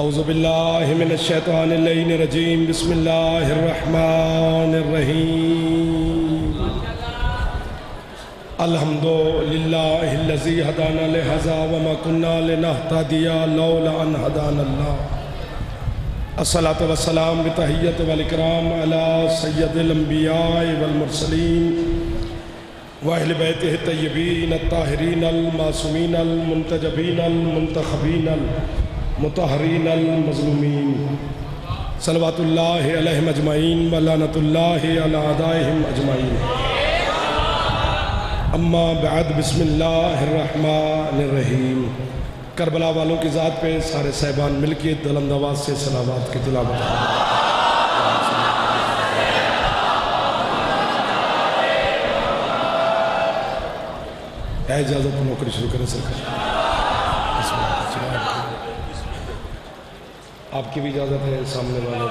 اعوذ باللہ من الشیطان اللعین الرجیم بسم اللہ الرحمن الرحیم الحمدللہ الذی ہدانا لہذا وما کننا لنہتدی لولا ان ہدانا اللہ الصلاۃ والسلام بتحیت والاکرام علی سید الانبیاء والمرسلین واہل بیتہ الطیبین الطاہرین المعصومین المنتجبین المنتخبین مطہرین المظلومین صلوات اللہ علیہم اجمعین ولعنۃ اللہ علی اعدائہم اجمعین اما بعد بسم اللہ الرحمن الرحیم کربلا والوں کی ذات پہ سارے صاحبان مل کے بلند آواز سے صلوات کی تلاوت اجازت نوکری شروع کریں سرکار آپ کی بھی اجازت ہے سامنے والے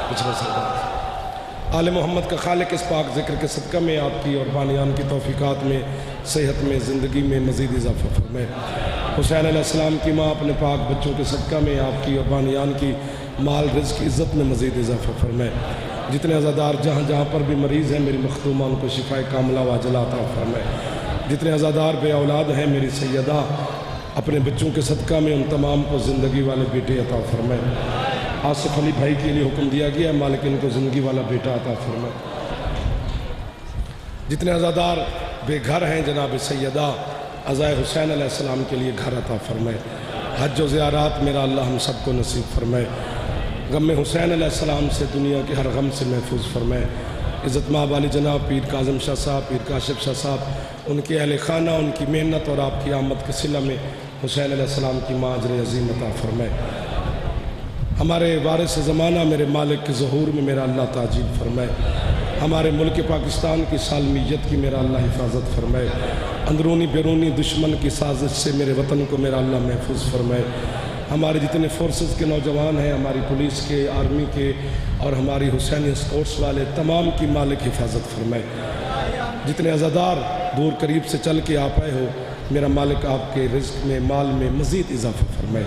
پچھلے سردار آل محمد کا خالق اس پاک ذکر کے صدقہ میں آپ کی اور بانیان کی توفیقات میں صحت میں زندگی میں مزید اضافہ فرمائے حسین علیہ السلام کی ماں اپنے پاک بچوں کے صدقہ میں آپ کی اور بانیان کی مال رزق کی عزت میں مزید اضافہ فرمائے جتنے عزادار جہاں جہاں پر بھی مریض ہیں میری مخدومہ ان کو شفاء کاملہ واجلہ عطا فرمائے جتنے عزادار بے اولاد ہیں میری سیدہ اپنے بچوں کے صدقہ میں ان تمام کو زندگی والے بیٹے عطا فرمائے آصف علی بھائی کے لیے حکم دیا گیا ہے مالک ان کو زندگی والا بیٹا عطا فرمائے جتنے عزادار بے گھر ہیں جناب سیدہ عزائے حسین علیہ السلام کے لیے گھر عطا فرمائے حج و زیارات میرا اللہ ہم سب کو نصیب فرمائے غم حسین علیہ السلام سے دنیا کے ہر غم سے محفوظ فرمائے عزت مآب علی جناب پیر کاظم شاہ صاحب پیر کاشف شاہ صاحب ان کے اہل خانہ ان کی محنت اور آپ کی آمد کے صلہ میں حسین علیہ السلام کی ماں اجر عظیم عطا فرمائے ہمارے وارث زمانہ میرے مالک کے ظہور میں میرا اللہ تاجیل فرمائے ہمارے ملک پاکستان کی سالمیت کی میرا اللہ حفاظت فرمائے اندرونی بیرونی دشمن کی سازش سے میرے وطن کو میرا اللہ محفوظ فرمائے ہمارے جتنے فورسز کے نوجوان ہیں ہماری پولیس کے آرمی کے اور ہماری حسینی سپورٹس والے تمام کی مالک حفاظت فرمائے جتنے عزادار دور قریب سے چل کے آپ آئے ہو میرا مالک آپ کے رزق میں مال میں مزید اضافہ فرمائے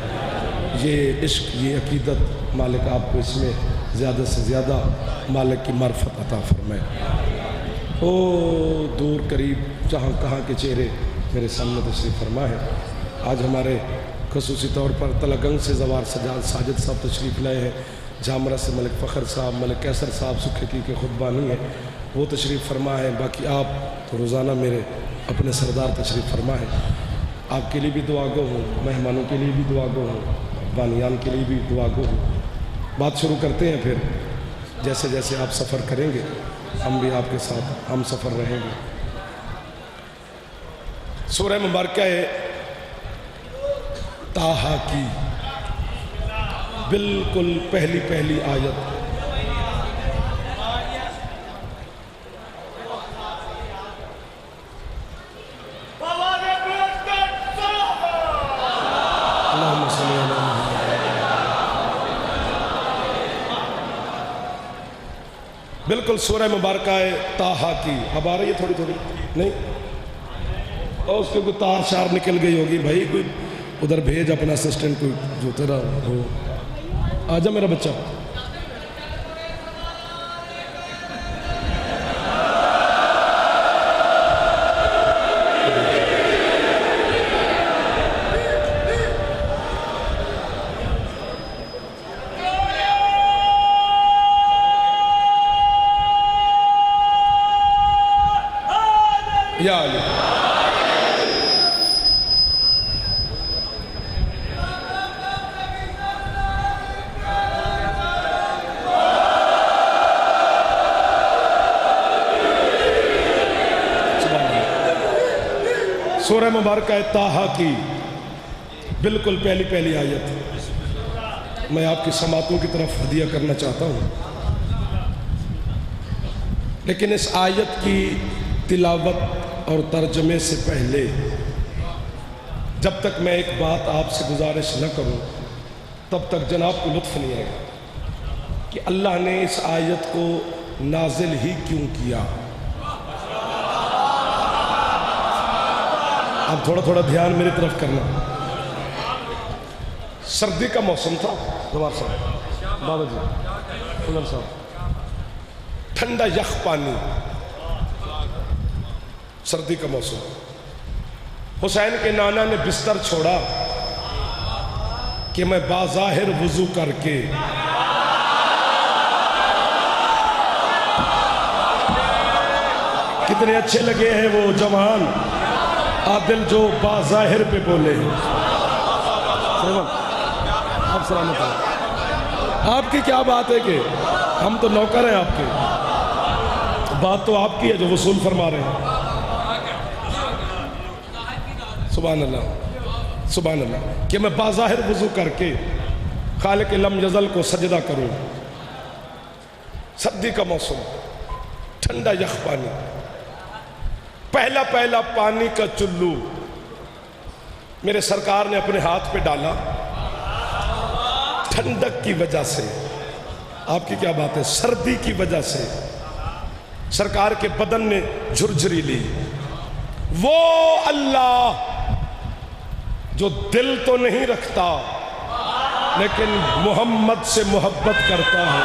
یہ عشق یہ عقیدت مالک آپ کو اس میں زیادہ سے زیادہ مالک کی معرفت عطا فرمائے او دور قریب جہاں کہاں کے چہرے میرے سامنے تشریف فرما ہے آج ہمارے خصوصی طور پر تلگنگ سے زوار سجاد ساجد صاحب تشریف لائے ہیں جامرہ سے ملک فخر صاحب ملک کیسر صاحب سکھکی کے خود بانی ہیں وہ تشریف فرما ہے باقی آپ تو روزانہ میرے اپنے سردار تشریف فرما ہے آپ کے لیے بھی دعا گو ہوں مہمانوں کے لیے بھی دعا گو ہوں بانیان کے لیے بھی دعا گو ہوں بات شروع کرتے ہیں پھر جیسے جیسے آپ سفر کریں گے ہم بھی آپ کے ساتھ ہم سفر رہیں گے سورہ مبارکہ طٰہٰ کی بالکل پہلی آیت بالکل سورہ مبارکہ طٰہٰ کی اب آ رہی ہے تھوڑی نہیں اور اس کے کوئی تار شار نکل گئی ہوگی بھائی کوئی ادھر بھیج اپنا اسسٹنٹ کوئی جو تیرا ہو آجا میرا بچہ یا علی سورہ مبارکہ طٰہٰ کی بالکل پہلی آیت میں آپ کی سماعتوں کی طرف ہدیہ کرنا چاہتا ہوں لیکن اس آیت کی تلاوت اور ترجمے سے پہلے جب تک میں ایک بات آپ سے گزارش نہ کروں تب تک جناب کو لطف نہیں آئے گا کہ اللہ نے اس آیت کو نازل ہی کیوں کیا۔ اب تھوڑا تھوڑا دھیان میری طرف کرنا۔ سردی کا موسم تھا دوار صاحب، بابا جی، فضل صاحب، ٹھنڈا یخ پانی، سردی کا موسم۔ حسین کے نانا نے بستر چھوڑا کہ میں باظاہر وضو کر کے کتنے اچھے لگے ہیں وہ جوان عادل جو باظاہر پہ بولے ہیں۔ آپ سلامت ہیں۔ آپ کی کیا بات ہے کہ ہم تو نوکر ہیں آپ کے، بات تو آپ کی ہے جو وصول فرما رہے ہیں۔ سبحان اللہ، سبحان اللہ، کہ میں باظاہر وضو کر کے خالق لم یزل کو سجدہ کروں۔ سردی کا موسم، ٹھنڈا یخ پانی، پہلا پہلا پانی کا چلو میرے سرکار نے اپنے ہاتھ پہ ڈالا، ٹھنڈک کی وجہ سے۔ آپ کی کیا بات ہے، سردی کی وجہ سے سرکار کے بدن نے جھرجھری لی۔ وہ اللہ جو دل تو نہیں رکھتا لیکن محمد سے محبت کرتا ہے،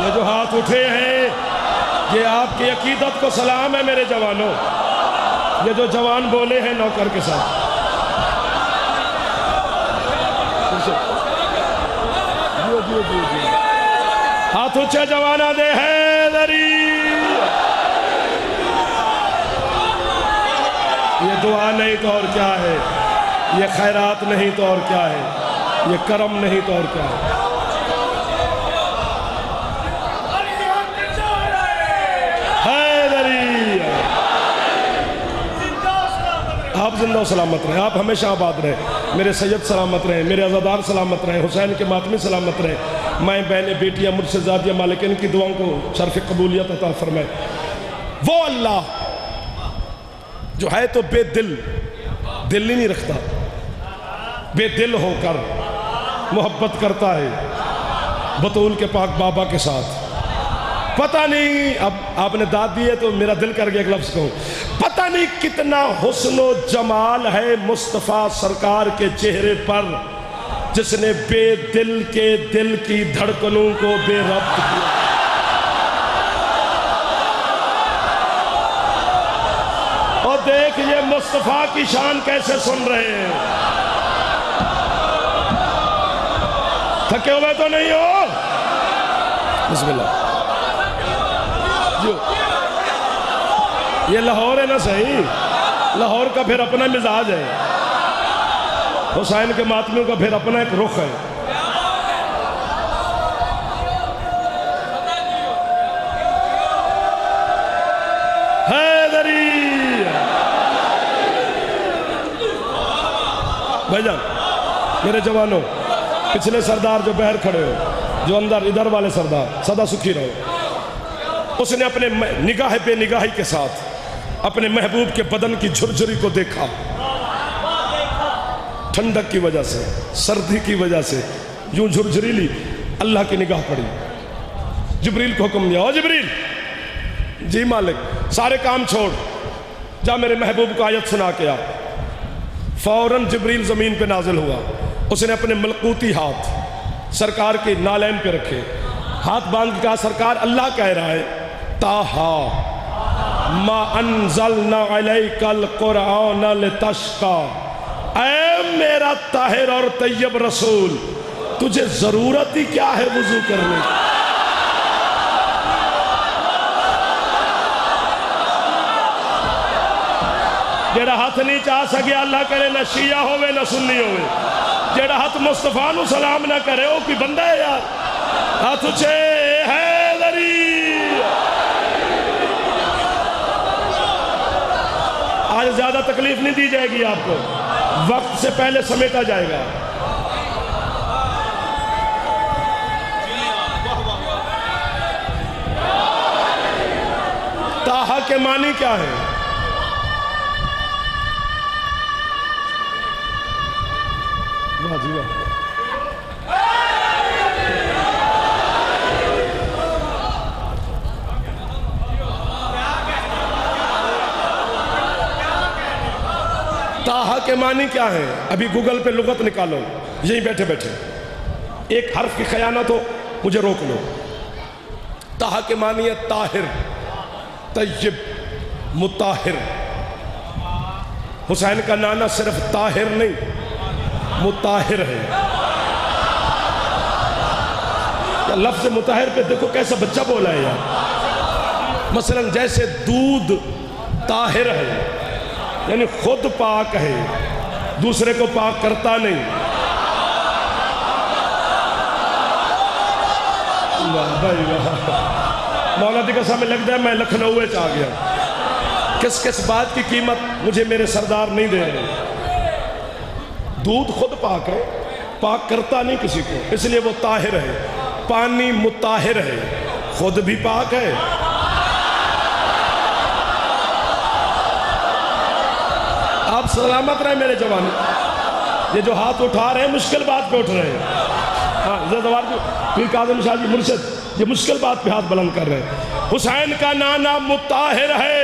یہ جو ہاتھ اٹھے ہیں یہ آپ کی عقیدت کو سلام ہے میرے جوانوں۔ یہ جو جوان بولے ہیں نوکر کے ساتھ، ہاتھ اونچے جوانہ دے حیدری۔ یہ دعا نہیں تو اور کیا ہے، یہ خیرات نہیں تو اور کیا ہے، یہ کرم نہیں تو اور کیا ہے۔ آپ زندہ و سلامت رہیں، آپ ہمیشہ آباد رہیں، میرے سید سلامت رہیں، میرے عزادار سلامت رہیں، حسین کے ماتمی سلامت رہیں، مائیں بہنیں بیٹیاں مجھ سے زادیاں مالکین کی دعاؤں کو شرف قبولیت عطا فرمائے۔ وہ اللہ جو ہے تو بے دل ہی نہیں رکھتا، بے دل ہو کر محبت کرتا ہے بطول کے پاک بابا کے ساتھ۔ پتہ نہیں، اب آپ نے داد دی ہے تو میرا دل کر گیا ایک لفظ کہوں، پتہ نہیں کتنا حسن و جمال ہے مصطفیٰ سرکار کے چہرے پر جس نے بے دل کے دل کی دھڑکنوں کو بے ربط کیا۔ اور دیکھ یہ مصطفیٰ کی شان کیسے سن رہے ہیں۔ تھکے ہوئے تو نہیں ہو؟ بسم اللہ۔ یہ لاہور ہے نا صحیح، لاہور کا پھر اپنا مزاج ہے، حسین کے ماتمیوں کا پھر اپنا ایک رخ ہے۔ حیدری بھائی جان، میرے جوانوں، پچھلے سردار جو باہر کھڑے ہو، جو اندر ادھر والے سردار، سدا سکھی رہو۔ اس نے اپنے نگاہ بے نگاہی کے ساتھ اپنے محبوب کے بدن کی جھرجھری کو دیکھا، ٹھنڈک کی وجہ سے، سردی کی وجہ سے یوں جھرجھری لی، اللہ کی نگاہ پڑی، جبریل کو حکم دیا، او جبریل، جی مالک، سارے کام چھوڑ، جا میرے محبوب کو آیت سنا کے آ۔ فوراً جبریل زمین پہ نازل ہوا، اس نے اپنے ملکوتی ہاتھ سرکار کے نالین پہ رکھے، ہاتھ باندھ کے کہا، سرکار اللہ کہہ رہا ہے، تاہا ما انزلنا علیک القرآن لتشقا، اے میرا طاہر اور طیب رسول، تجھے ضرورت ہی کیا ہے وضو کرنے کی؟ جیڑا ہاتھ نہیں چاہ سکے اللہ کرے نہ شیعہ ہوئے نہ سنی ہوئے، جیڑا ہاتھ مصطفیٰ نو سلام نہ کرے وہ کوئی بندہ ہے یار؟ ہاتھ اچھے حیدری۔ آج زیادہ تکلیف نہیں دی جائے گی آپ کو، وقت سے پہلے سمیٹا جائے گا۔ کے معنی کیا ہے؟ واہ جی واہ. تاہا کے معنی کیا ہے؟ ابھی گوگل پہ لغت نکالو یہیں بیٹھے بیٹھے. ایک حرف کی خیانت ہو مجھے روک لو. تاہا کے معنی ہے طاہر، طیب، مطاہر. حسین کا نانا صرف طاہر نہیں مطاہر ہے. لفظ مطاہر پہ دیکھو کیسا بچہ بولا ہے یار. مثلا جیسے دودھ طاہر ہے یعنی خود پاک ہے، دوسرے کو پاک کرتا نہیں. بھائی مولا دی قسم لگتا ہے میں لکھنؤ آ گیا. کس کس بات کی قیمت مجھے میرے سردار نہیں دے رہے. دودھ خود پاک ہے، پاک کرتا نہیں کسی کو، اس لیے وہ طاہر ہے. پانی مطاہر ہے، خود بھی پاک ہے. آپ سلامت رہے میرے جوان. یہ جو ہاتھ اٹھا رہے ہیں مشکل بات پہ اٹھ رہے ہیں. ہاں پیر کاظم شاہ جی مرشد یہ مشکل بات پہ ہاتھ بلند کر رہے ہیں. حسین کا نانا مطاہر ہے.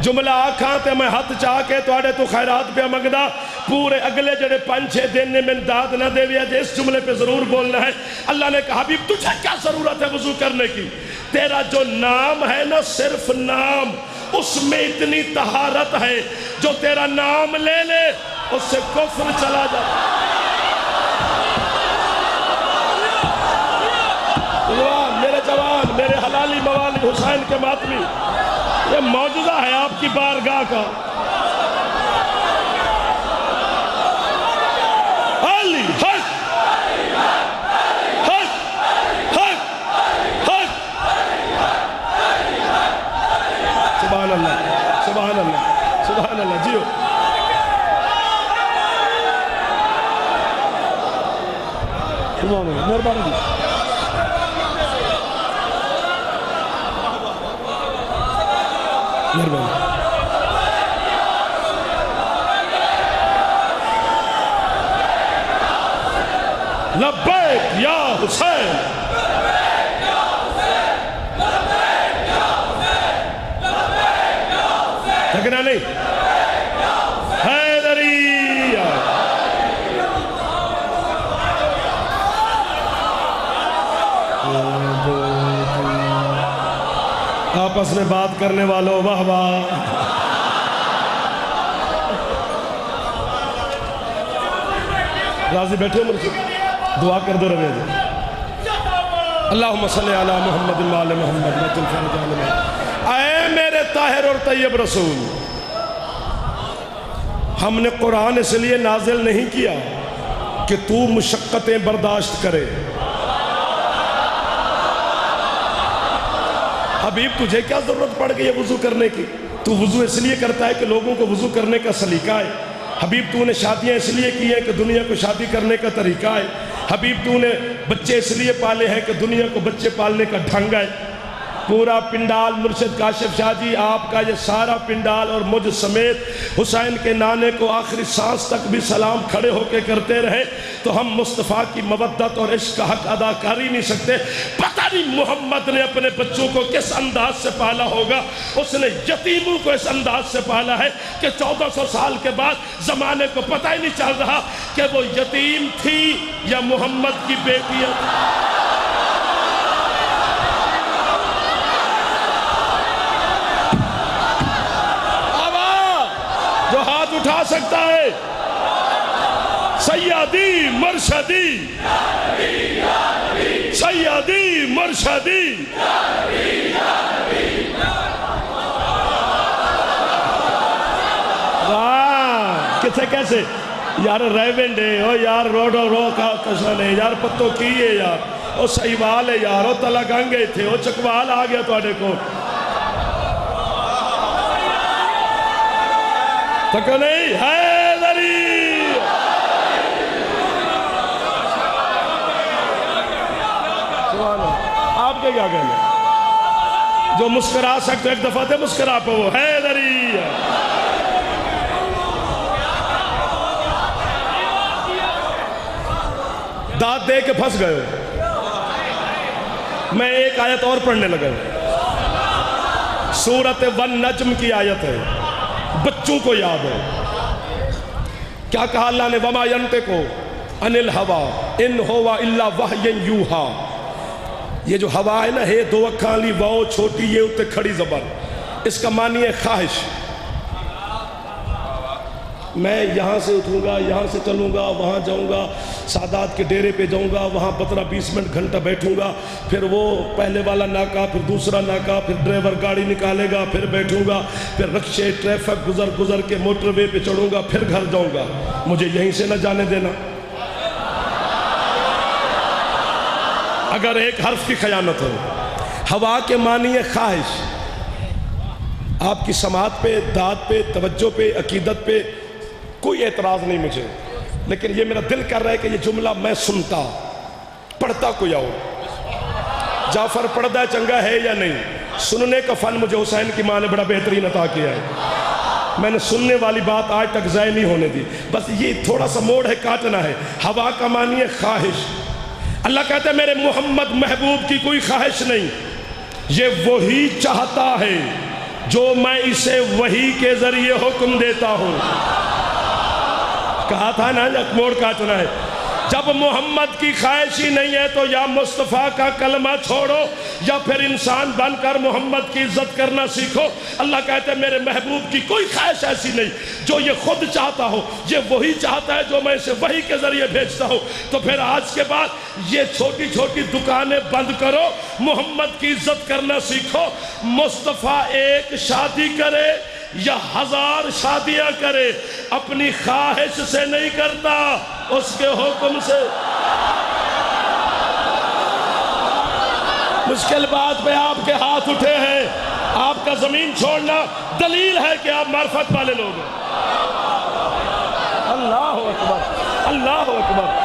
جملہ آکھاں تے میں ہاتھ چاہ کے توڑے تو خیرات پہ مگدہ پورے اگلے جڑے 5-6 دن نے میں داد نہ دے ویا. اس جملے پہ ضرور بولنا ہے. اللہ نے کہا حبیب تجھے کیا ضرورت ہے وضو کرنے کی؟ تیرا جو نام ہے نا صرف نام، اس میں اتنی طہارت ہے جو تیرا نام لے لے اس سے کفر چلا جائے. میرے جوان، میرے حلالی موالد حسین کے ماتمی، یہ معجزہ ہے آپ کی بارگاہ کا. علی حق حق حق حق. سبحان اللہ سبحان اللہ سبحان اللہ. جیو مہربانی جی. مہربانی. لبیک یا حسین. تھکنا نہیں. حیدری. آپس میں بات کرنے والوں واہ واہ. راضی بیٹھے ہو مرشد دعا کر دو روے جی. اللہم صلی علی محمد وعلی محمد. اے میرے طاہر اور طیب رسول، ہم نے قرآن اس لیے نازل نہیں کیا کہ تو مشقتیں برداشت کرے. حبیب تجھے کیا ضرورت پڑ گئی ہے وضو کرنے کی؟ تو وضو اس لیے کرتا ہے کہ لوگوں کو وضو کرنے کا سلیقہ ہے. حبیب تو نے شادیاں اس لیے کی ہیں کہ دنیا کو شادی کرنے کا طریقہ ہے. حبیب تو نے بچے اس لیے پالے ہیں کہ دنیا کو بچے پالنے کا ڈھنگ ہے. پورا پنڈال مرشد کاشف شاہ جی آپ کا یہ سارا پنڈال اور مجھ سمیت حسین کے نانے کو آخری سانس تک بھی سلام کھڑے ہو کے کرتے رہے تو ہم مصطفیٰ کی مودت اور عشق کا حق ادا کر ہی نہیں سکتے. پتہ نہیں محمد نے اپنے بچوں کو کس انداز سے پالا ہوگا. اس نے یتیموں کو اس انداز سے پالا ہے کہ 1400 سال کے بعد زمانے کو پتہ ہی نہیں چل رہا کہ وہ یتیم تھی یا محمد کی بیٹیاں. جو ہاتھ اٹھا سکتا ہے سیدی مرشدی سیدی مرشدی. کتنے کیسے یار ریونڈ ہے او یار روڈو رو کا کشن ہے یار پتو کی ہے یار او سہیوال ہے یار او تلا گنگے تھے او چکوال آ گیا تو آڑے کو تکو نہیں. حیدری سبحان اللہ. آپ کے کیا کہنا جو مسکرا سکتے ایک دفعہ دے مسکرا پہ وہ حیدری. داد دے کے پھنس گئے. میں ایک آیت اور پڑھنے لگا. سورۃ والنجم کی آیت ہے, بچوں کو یاد ہے. کیا کہا اللہ نے؟ وما ینطق عن الہوی ان ہوا الا وحی یوحی. یہ جو ہوا ہے نا, ہے دو اکھاں لی واؤ چھوٹی یہ اتے کھڑی زبر, اس کا معنی ہے خواہش. میں یہاں سے اٹھوں گا, یہاں سے چلوں گا, وہاں جاؤں گا, سادات کے ڈیرے پہ جاؤں گا, وہاں 15-20 منٹ گھنٹہ بیٹھوں گا, پھر وہ پہلے والا ناکہ, پھر دوسرا ناکہ, پھر ڈرائیور گاڑی نکالے گا, پھر بیٹھوں گا, پھر رکشے ٹریفک گزر کے موٹر وے پہ چڑھوں گا, پھر گھر جاؤں گا. مجھے یہیں سے نہ جانے دینا. اگر ایک حرف کی خیانت ہو. ہوا کے معنی ہے خواہش. آپ کی سماعت پہ, داد پہ, توجہ پہ, عقیدت پہ کوئی اعتراض نہیں مجھے, لیکن یہ میرا دل کر رہا ہے کہ یہ جملہ میں سنتا, پڑھتا کوئی اور. جعفر پڑھتا چنگا ہے یا نہیں, سننے کا فن مجھے حسین کی ماں نے بڑا بہترین عطا کیا ہے. میں نے سننے والی بات آج تک ضائع نہیں ہونے دی. بس یہ تھوڑا سا موڑ ہے, کاٹنا ہے. ہوا کا معنی ہے خواہش. اللہ کہتا ہے میرے محمد محبوب کی کوئی خواہش نہیں, یہ وہی چاہتا ہے جو میں اسے وحی کے ذریعے حکم دیتا ہوں. کہا تھا نا جب موڑ کاٹنا ہے. جب محمد کی خواہش ہی نہیں ہے تو یا مصطفیٰ کا کلمہ چھوڑو یا پھر انسان بن کر محمد کی عزت کرنا سیکھو. اللہ کہتے ہیں میرے محبوب کی کوئی خواہش ایسی نہیں جو یہ خود چاہتا ہو, یہ وہی چاہتا ہے جو میں اسے وحی کے ذریعے بھیجتا ہوں. تو پھر آج کے بعد یہ چھوٹی چھوٹی دکانیں بند کرو, محمد کی عزت کرنا سیکھو. مصطفیٰ ایک شادی کرے یا 1000 شادیاں کرے, اپنی خواہش سے نہیں کرتا, اس کے حکم سے. مشکل بات پہ آپ کے ہاتھ اٹھے ہیں, آپ کا زمین چھوڑنا دلیل ہے کہ آپ معرفت والے لوگ ہیں. اللہ اکبر, اللہ اکبر.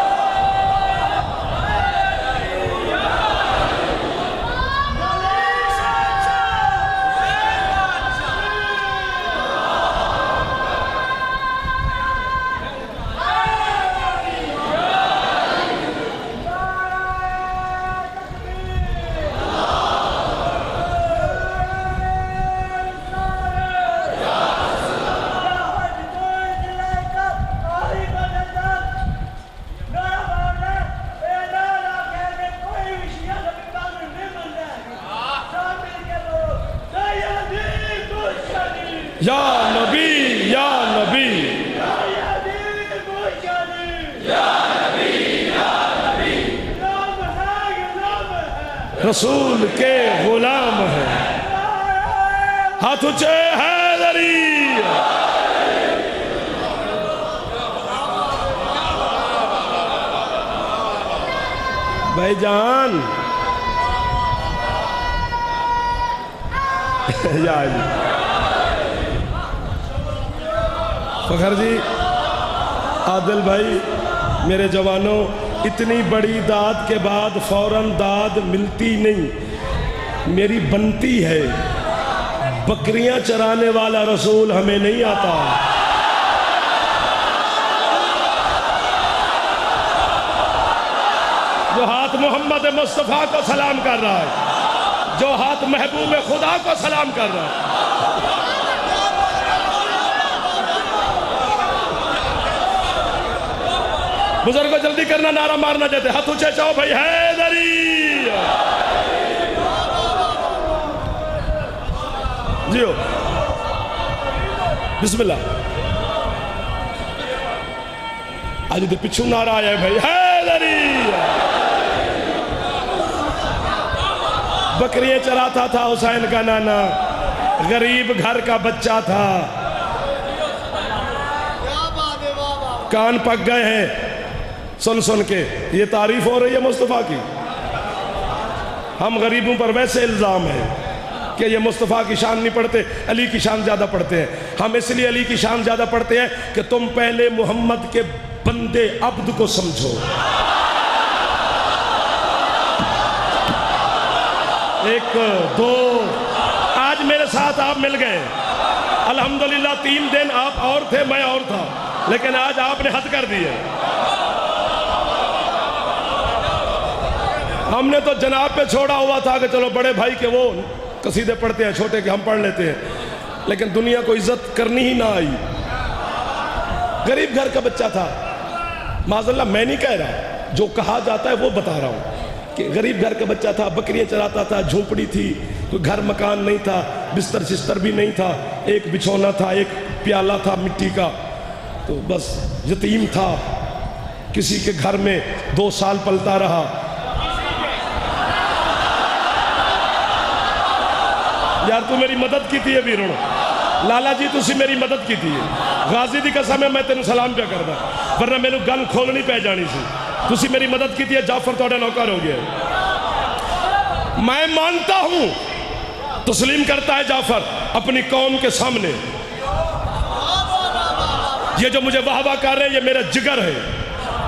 یا نبی یا نبی رسول کے غلام ہیں. ہاتھ اونچے حیدری. بھائی جان یا علی فخر جی, عادل بھائی, میرے جوانوں, اتنی بڑی داد کے بعد فوراً داد ملتی نہیں, میری بنتی ہے. بکریاں چرانے والا رسول ہمیں نہیں آتا. جو ہاتھ محمد مصطفیٰ کو سلام کر رہا ہے, جو ہاتھ محبوب خدا کو سلام کر رہا ہے. بزرگوں جلدی کرنا, نعرہ مارنا چاہتے, ہاتھ اونچے چاہو بھائی. حیدری جیو, بسم اللہ. آج دے پچھو نعرہ آیا ہے بھائی. حیدری بکریاں چراتا تھا حسین کا نانا, غریب گھر کا بچہ تھا. کان پک گئے ہیں سن سن کے, یہ تعریف ہو رہی ہے مصطفیٰ کی. ہم غریبوں پر ویسے الزام ہے کہ یہ مصطفیٰ کی شان نہیں پڑھتے, علی کی شان زیادہ پڑھتے ہیں. ہم اس لیے علی کی شان زیادہ پڑھتے ہیں کہ تم پہلے محمد کے بندے عبد کو سمجھو. ایک دو آج میرے ساتھ آپ مل گئے. الحمدللہ 3 دن آپ اور تھے، میں اور تھا، لیکن آج آپ نے حد کر دی ہے. ہم نے تو جناب پہ چھوڑا ہوا تھا کہ چلو بڑے بھائی کے وہ قصیدے پڑھتے ہیں، چھوٹے کے ہم پڑھ لیتے ہیں، لیکن دنیا کو عزت کرنی ہی نہ آئی. غریب گھر کا بچہ تھا، معاذ اللہ میں نہیں کہہ رہا، جو کہا جاتا ہے وہ بتا رہا ہوں کہ غریب گھر کا بچہ تھا، بکریاں چراتا تھا، جھونپڑی تھی، کوئی گھر مکان نہیں تھا، بستر شستر بھی نہیں تھا، ایک بچھونا تھا، ایک پیالہ تھا مٹی کا، تو بس یتیم تھا. کسی کے گھر میں 2 سال پلتا رہا. یار تو میری مدد کی تھی ابھی روڑ لالا جی، تسی میری مدد کی تھی. غازی دی قسم ہے میں تینوں سلام پہ کردا، ورنہ میرے گل کھولنی پہ جانی سی. تسی میری مدد کی تھی. جعفر تھوڑا نوکر ہو گیا. میں مانتا ہوں، تسلیم کرتا ہے جعفر اپنی قوم کے سامنے، یہ جو مجھے واہ واہ کر رہے ہیں یہ میرا جگر ہے،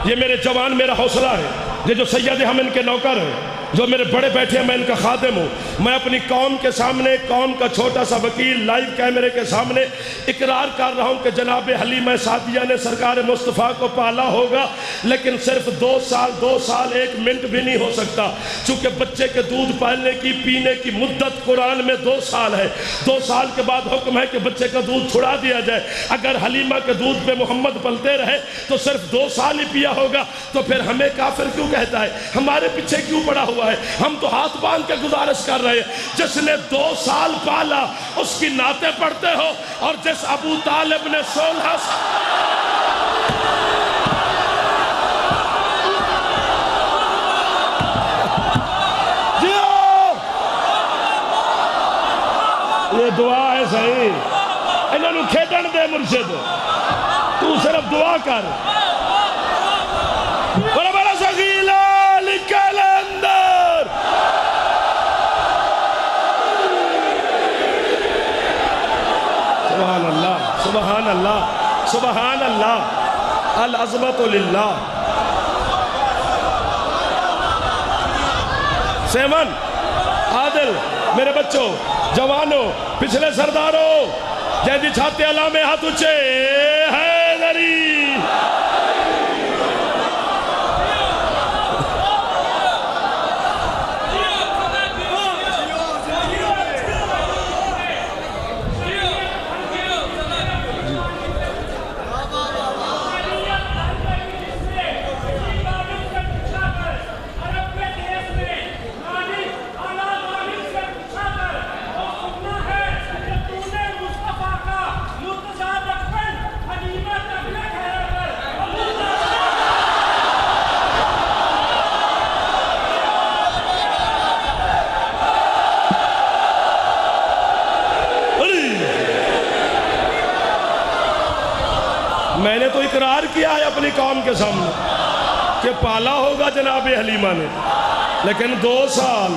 یہ میرے جوان میرا حوصلہ ہے. یہ جو سید ہم ان کے نوکر ہیں، جو میرے بڑے بیٹھے ہیں میں ان کا خادم ہوں. میں اپنی قوم کے سامنے، قوم کا چھوٹا سا وکیل، لائیو کیمرے کے سامنے اقرار کر رہا ہوں کہ جناب حلیمہ سعدیہ نے سرکار مصطفیٰ کو پالا ہوگا، لیکن صرف 2 سال 1 منٹ بھی نہیں ہو سکتا، چونکہ بچے کے دودھ پالنے کی پینے کی مدت قرآن میں 2 سال ہے. 2 سال کے بعد حکم ہے کہ بچے کا دودھ چھڑا دیا جائے. اگر حلیمہ کے دودھ پہ محمد پلتے رہے تو صرف 2 سال ہی پیا ہوگا، تو پھر ہمیں کافر کیوں کہتا ہے؟ ہمارے پیچھے کیوں پڑا ہوا ہے؟ ہم تو ہاتھ باندھ کے گزارش کر رہے ہیں. جس نے 2 سال پالا اس کی نعتیں پڑھتے ہو، اور جس ابو طالب نے 16 یہ دعا ہے صحیح. انہوں نے کھیڈن دے مرشد، تو صرف دعا کر. بڑا بڑا سگیلا لکھل اندر سبحان اللہ سبحان اللہ سبحان اللہ. العظمت للہ. سیمن، عادل، میرے بچوں، جوانوں، پچھلے سرداروں، جیدی چھاتے اللہ میں ہاتھ اچھے حیدری. میں نے تو اقرار کیا ہے اپنی قوم کے سامنے کہ پالا ہوگا جناب حلیمہ نے، لیکن 2 سال،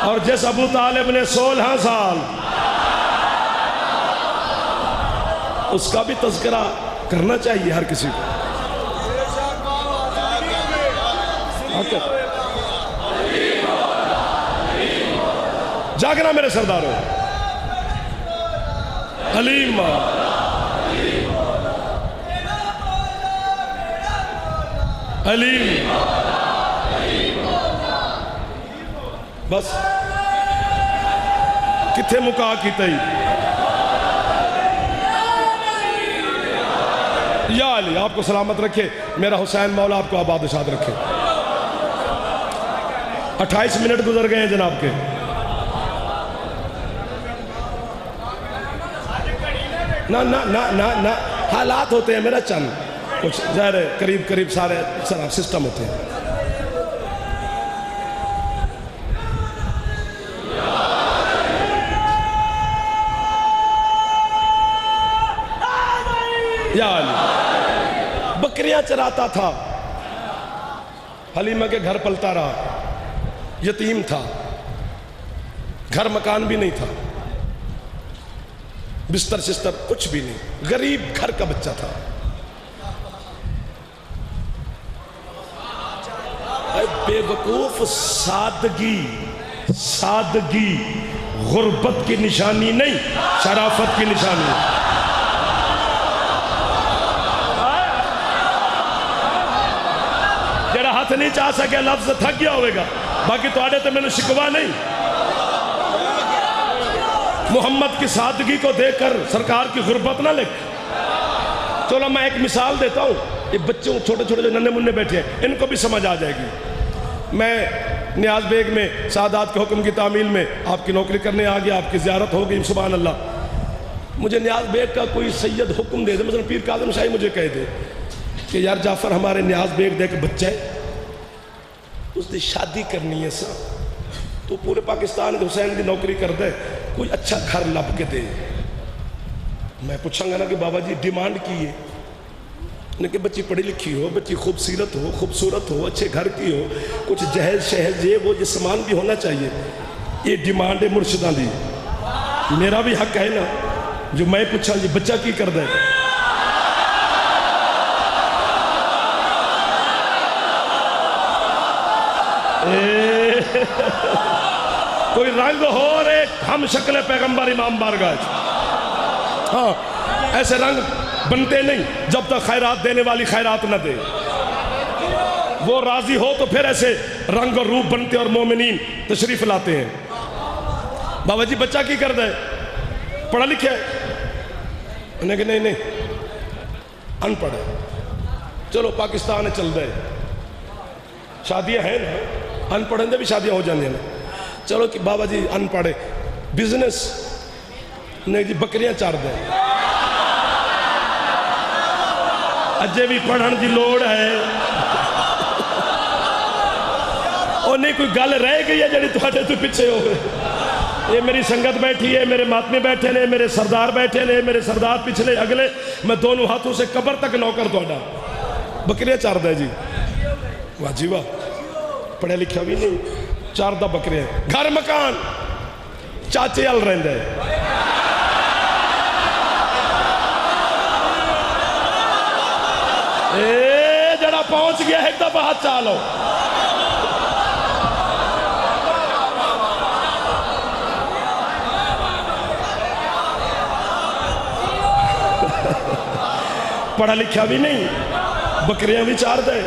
اور جس ابو طالب نے 16 سال، اس کا بھی تذکرہ کرنا چاہیے ہر کسی کو. جاگنا میرے سرداروں. حلیمہ حلیم بس کتھے مکا کی تئی. یا علی آپ کو سلامت رکھے، میرا حسین مولا آپ کو آباد اشاد رکھے. 28 منٹ گزر گئے ہیں جناب کے. نہ حالات ہوتے ہیں میرا چند کچھ ظاہر ہے، قریب سارے سسٹم ہوتے ہیں. یا علی بکریاں چراتا تھا، حلیمہ کے گھر پلتا رہا، یتیم تھا، گھر مکان بھی نہیں تھا، بستر شستر کچھ بھی نہیں، غریب گھر کا بچہ تھا. بے وقوف سادگی غربت کی نشانی نہیں، شرافت کی نشانی ہے۔ جڑا ہاتھ نہیں چاہ سکے لفظ تھک گیا ہوئے گا، باقی تو آڑے تو میں نے شکوا نہیں۔ محمد کی سادگی کو دیکھ کر سرکار کی غربت نہ لکھ۔ چلو میں ایک مثال دیتا ہوں، یہ بچوں چھوٹے چھوٹے جو ننے مننے بیٹھے ہیں ان کو بھی سمجھ آ جائے گی۔ میں نیاز بیگ میں سادات کے حکم کی تعمیل میں آپ کی نوکری کرنے آ گیا، آپ کی زیارت ہو گئی، سبحان اللہ۔ مجھے نیاز بیگ کا کوئی سید حکم دے دے، مثلا پیر کاظم شاہی مجھے کہہ دے کہ یار جعفر ہمارے نیاز بیگ دے کے بچہ ہے، اس نے شادی کرنی ہے سر، تو پورے پاکستان کے حسین کی نوکری کر دے، کوئی اچھا گھر لب کے دے۔ میں پوچھاں گا نا کہ بابا جی ڈیمانڈ کی ہے کہ بچی پڑھی لکھی ہو، بچی خوبصورت ہو، خوبصورت ہو، اچھے گھر کی ہو، کچھ جہیز شہز یہ وہ سامان بھی ہونا چاہیے۔ یہ ڈیمانڈ ہے مرشداں دی، میرا بھی حق ہے نا جو میں پوچھاں جی بچہ کی کر دے۔ کوئی رنگ ہو رے ہم شکل پیغمبر امام بارگاہ، ہاں ایسے رنگ بنتے نہیں جب تک خیرات دینے والی خیرات نہ دے، وہ راضی ہو تو پھر ایسے رنگ اور روپ بنتے اور مومنین تشریف لاتے ہیں۔ بابا جی بچہ کی کر دے، پڑھا لکھا ہے؟ انہیں کہ نہیں ان پڑھ ہے۔ چلو پاکستان چل دے، شادیاں ہیں نا، ان پڑھیں دے بھی شادیاں ہو جاندی ہیں نا۔ چلو کہ بابا جی ان پڑھے بزنس نہیں جی بکریاں چار دے، اجے بھی پڑھن دی لوڑ ہے، اور نہیں کوئی گل رہ گئی ہے جڑی تواڈے تو پیچھے ہو گئے۔ یہ میری سنگت بیٹھی ہے، میرے ماتمی بیٹھے نے، میرے سردار بیٹھے نے، میرے سردار پچھلے اگلے، میں دونوں ہاتھوں سے قبر تک نوکر تواڈا، بکریاں چار دے جی۔ واہ جی واہ، پڑھے لکھا بھی نہیں، چار دا بکریاں، گھر مکان چاچے ال رہندے۔ جڑا پہنچ گیا ایک دفعہ ہاتھ چالو۔ پڑھا لکھا بھی نہیں، بکریاں بھی چار دے۔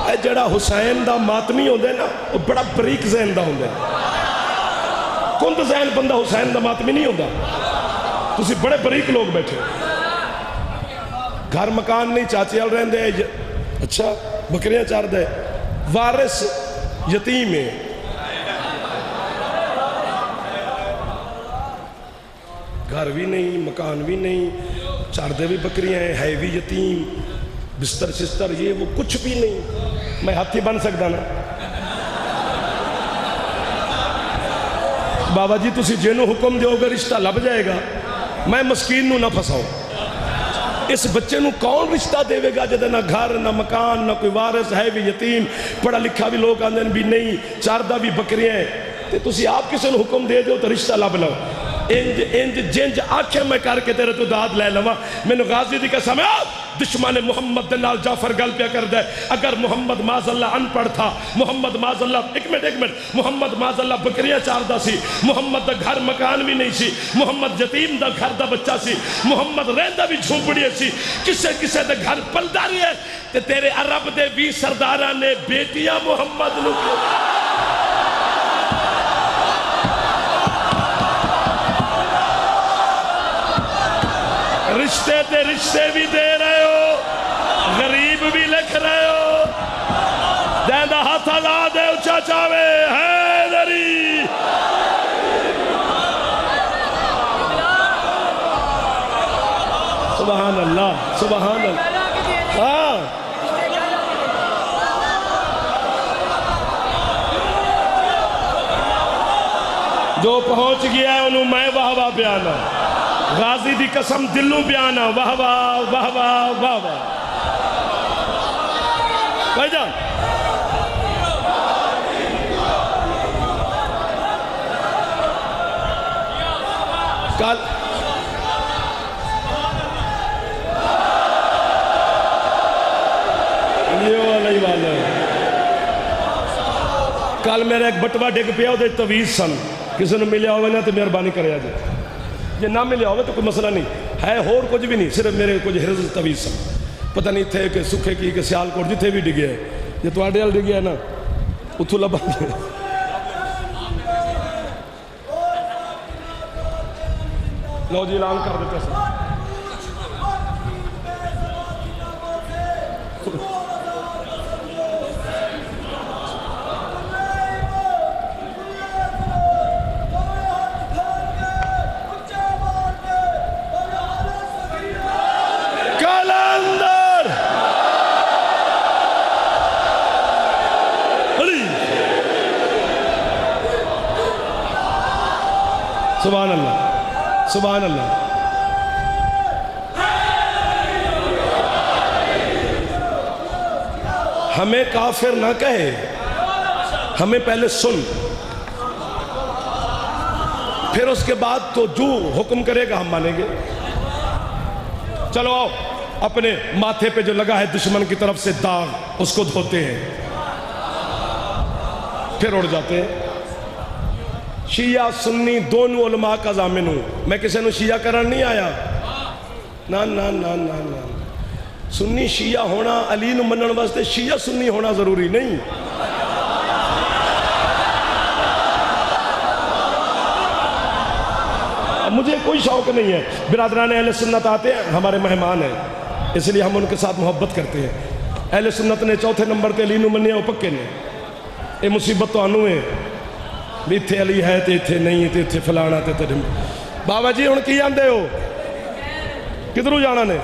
اے جڑا حسین دا ماتمی ہوندے نا وہ بڑا بریک ذہن دا ہوندے، کند ذہن بندہ حسین دا ماتمی نہیں ہوندا۔ تسی بڑے بریک لوگ بیٹھے، گھر مکان نہیں چاچے ال رہندے، اچھا بکریاں چار دے، وارث یتیم ہے۔ گھر بھی نہیں، مکان بھی نہیں، چار دے بھی بکریاں ہیں، ہے بھی یتیم، بستر شستر یہ وہ کچھ بھی نہیں۔ میں ہاتھی بن سکتا نا؟ بابا جی تسی جنوں حکم دیو گے رشتہ لب جائے گا، میں مسکین نو نہ پھساؤں۔ اس بچے نو کون رشتہ دے گا جدے نہ گھر نہ مکان نہ کوئی وارث، ہے بھی یتیم، پڑھا لکھا بھی لوگ آندن بھی نہیں، چاردہ بھی بکریاں ہیں، تے تسی آپ کسے نو حکم دے دیو تو رشتہ لب لو۔ انج جنج آنکھیں میں کر کے تیرے تو داد لے لوا۔ میں نے غازی دی قسم ہے دشمن محمد دے نال جعفر گل پہ کر دے، اگر محمد معاذ اللہ ان پڑھ تھا، محمد معاذ اللہ ایک منٹ محمد معاذ اللہ بکریاں چاردہ سی، محمد دا گھر مکان بھی نہیں سی، محمد یتیم دا گھر دا بچہ سی، محمد رہندہ بھی جھونپڑی سی، کسے دے گھر پلدا رہی ہے تے تیرے عرب دے 20 سرداراں نے بیٹیاں محمد نو رشتے تے رشتے بھی دے رہے ہو، غریب بھی لکھ رہے ہو، دیندہ ہاتھ لا دے اچھا چاہوے حیدری۔ سبحان اللہ سبحان اللہ۔ ہاں جو پہنچ گیا ہے انہوں میں واہ واہ بیانا، غازی دی قسم دلوں بیانا، واہ واہ واہ واہ واہ واہ۔ بھائی جان کل کل میرا ایک بٹوا ڈگ پیا وہ تویز سن کسی نے ملیا ہوئے نا تو مہربانی کرے جی جی نہ ملیا ہوئے تو کوئی مسئلہ نہیں ہے اور کچھ بھی نہیں صرف میرے کچھ ہرز تویز سن پتہ نہیں تھے کہ سکھے کی کہ سیال کوٹ جتھے بھی ڈگیا ہے یہ تو آڈیال ڈگیا ہے نا اتھو لبا گیا لو جی اعلان کر دیتے ہیں سبحان اللہ سبحان اللہ ہمیں کافر نہ کہے ہمیں پہلے سن پھر اس کے بعد تو جو حکم کرے گا ہم مانیں گے چلو آؤ اپنے ماتھے پہ جو لگا ہے دشمن کی طرف سے داغ اس کو دھوتے ہیں پھر اڑ جاتے ہیں شیعہ سنی دونوں علماء کا ضامن ہوں میں کسی نے شیعہ کرن نہیں آیا نا نا نا نا نا سنی شیعہ ہونا علی نو منن واسطے شیعہ سنی ہونا ضروری نہیں مجھے کوئی شوق نہیں ہے برادران اہل سنت آتے ہیں ہمارے مہمان ہیں اس لیے ہم ان کے ساتھ محبت کرتے ہیں اہل سنت نے چوتھے نمبر تے علی نو منیا وہ پکے نے یہ مصیبت تو آنو ہے بھی اتھے علی ہے تے اتھے نہیں تے اتھے فلانا تے تے بابا جی ہن کی آندے ہو کدھروں جانا نے